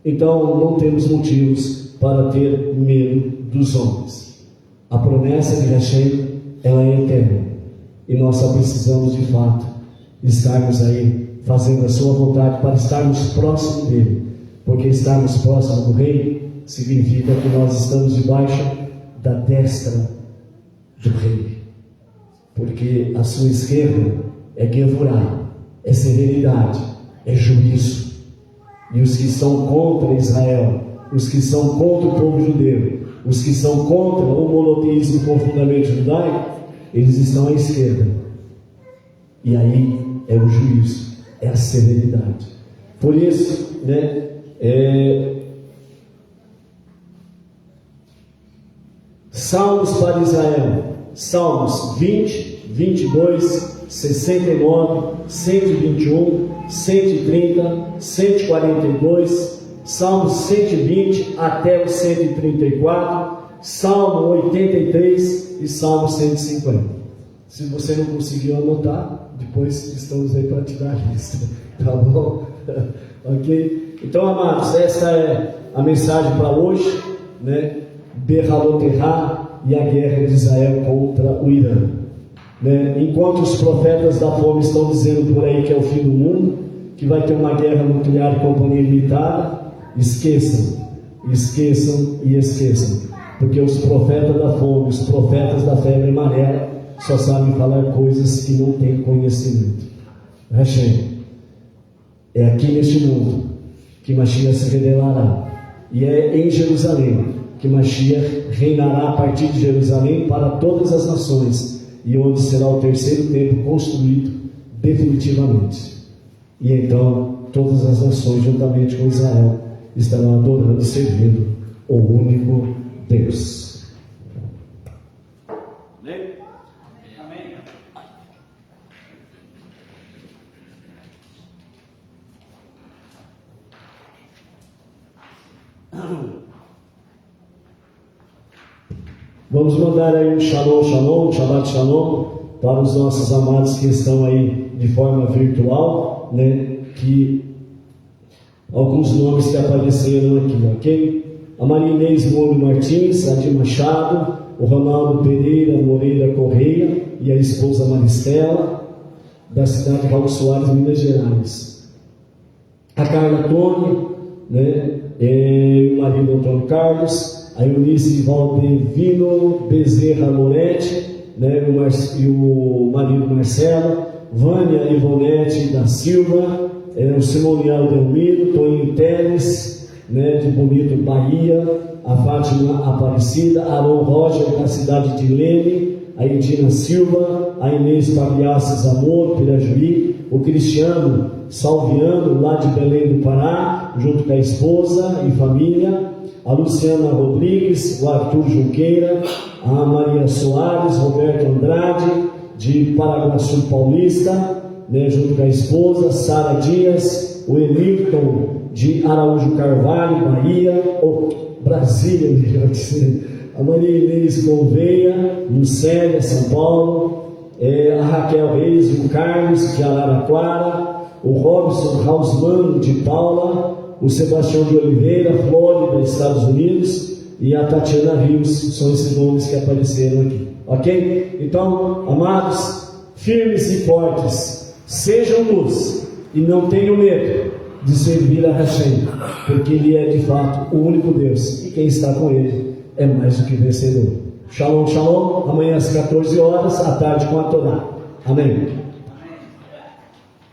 então não temos motivos para ter medo dos homens. A promessa de Hashem, ela é eterna, e nós só precisamos de fato estarmos aí fazendo a sua vontade, para estarmos próximos dele, porque estarmos próximos do Rei significa que nós estamos debaixo da destra do Rei. Porque a sua esquerda é Gevurah, é severidade, é juízo. E os que são contra Israel, os que são contra o povo judeu, os que são contra o monoteísmo profundamente judaico, eles estão à esquerda. E aí é o juízo, é a severidade. Por isso, Salmos para Israel, Salmos 20, 22, 69, 121, 130, 142, Salmos 120 até o 134, Salmo 83 e Salmo 150. Se você não conseguiu anotar, depois estamos aí para te dar a lista, tá bom? Ok? Então, amados, essa é a mensagem para hoje, né? Behaloterra e a guerra de Israel contra o Irã. Enquanto os profetas da fome estão dizendo por aí que é o fim do mundo, que vai ter uma guerra nuclear e companhia limitada, esqueçam, porque os profetas da fome, os profetas da febre amarela só sabem falar coisas que não têm conhecimento. Hashem, é aqui neste mundo que Mashiach se revelará, e é em Jerusalém que Mashiach reinará a partir de Jerusalém para todas as nações, e onde será o terceiro templo construído definitivamente. E então todas as nações, juntamente com Israel, estarão adorando e servindo o único Deus. Amém? Vamos mandar aí um shalom, Shabbat shalom, para os nossos amados que estão aí de forma virtual, que alguns nomes que apareceram aqui, ok? A Maria Inês Moro Martins, a de Machado, o Ronaldo Pereira Moreira Correia e a esposa Maristela, da cidade de Raul Soares, Minas Gerais. A Carla Tony, e o marido Antônio Carlos, a Eunice Valdevino Bezerra Moretti, e o marido Marcelo, Vânia Ivonete da Silva, o Simonial Delmiro, Toninho Teles, de Bonito, Bahia, a Fátima Aparecida, Aron Roger, da cidade de Leme, a Edina Silva, a Inês Pagliasses Amor, Pirajuí, o Cristiano Salviano, lá de Belém do Pará, junto com a esposa e família, a Luciana Rodrigues, o Arthur Junqueira, a Maria Soares, Roberto Andrade, de Paraguaçu Paulista, junto com a esposa, Sara Dias, o Emilton de Araújo Carvalho, Bahia, Brasília, melhor dizer, a Maria Inês Gouveia, Lucélia, São Paulo, a Raquel Reis, o Carlos de Araraquara, o Robson Hausmann de Paula, o Sebastião de Oliveira, Flórida, Estados Unidos, e a Tatiana Rios. São esses nomes que apareceram aqui, ok? Então, amados, firmes e fortes, sejam luz e não tenham medo de servir a Hashem, porque Ele é de fato o único Deus, e quem está com Ele é mais do que vencedor. Shalom, shalom. Amanhã às 14 horas, à tarde com a Torá. Amém.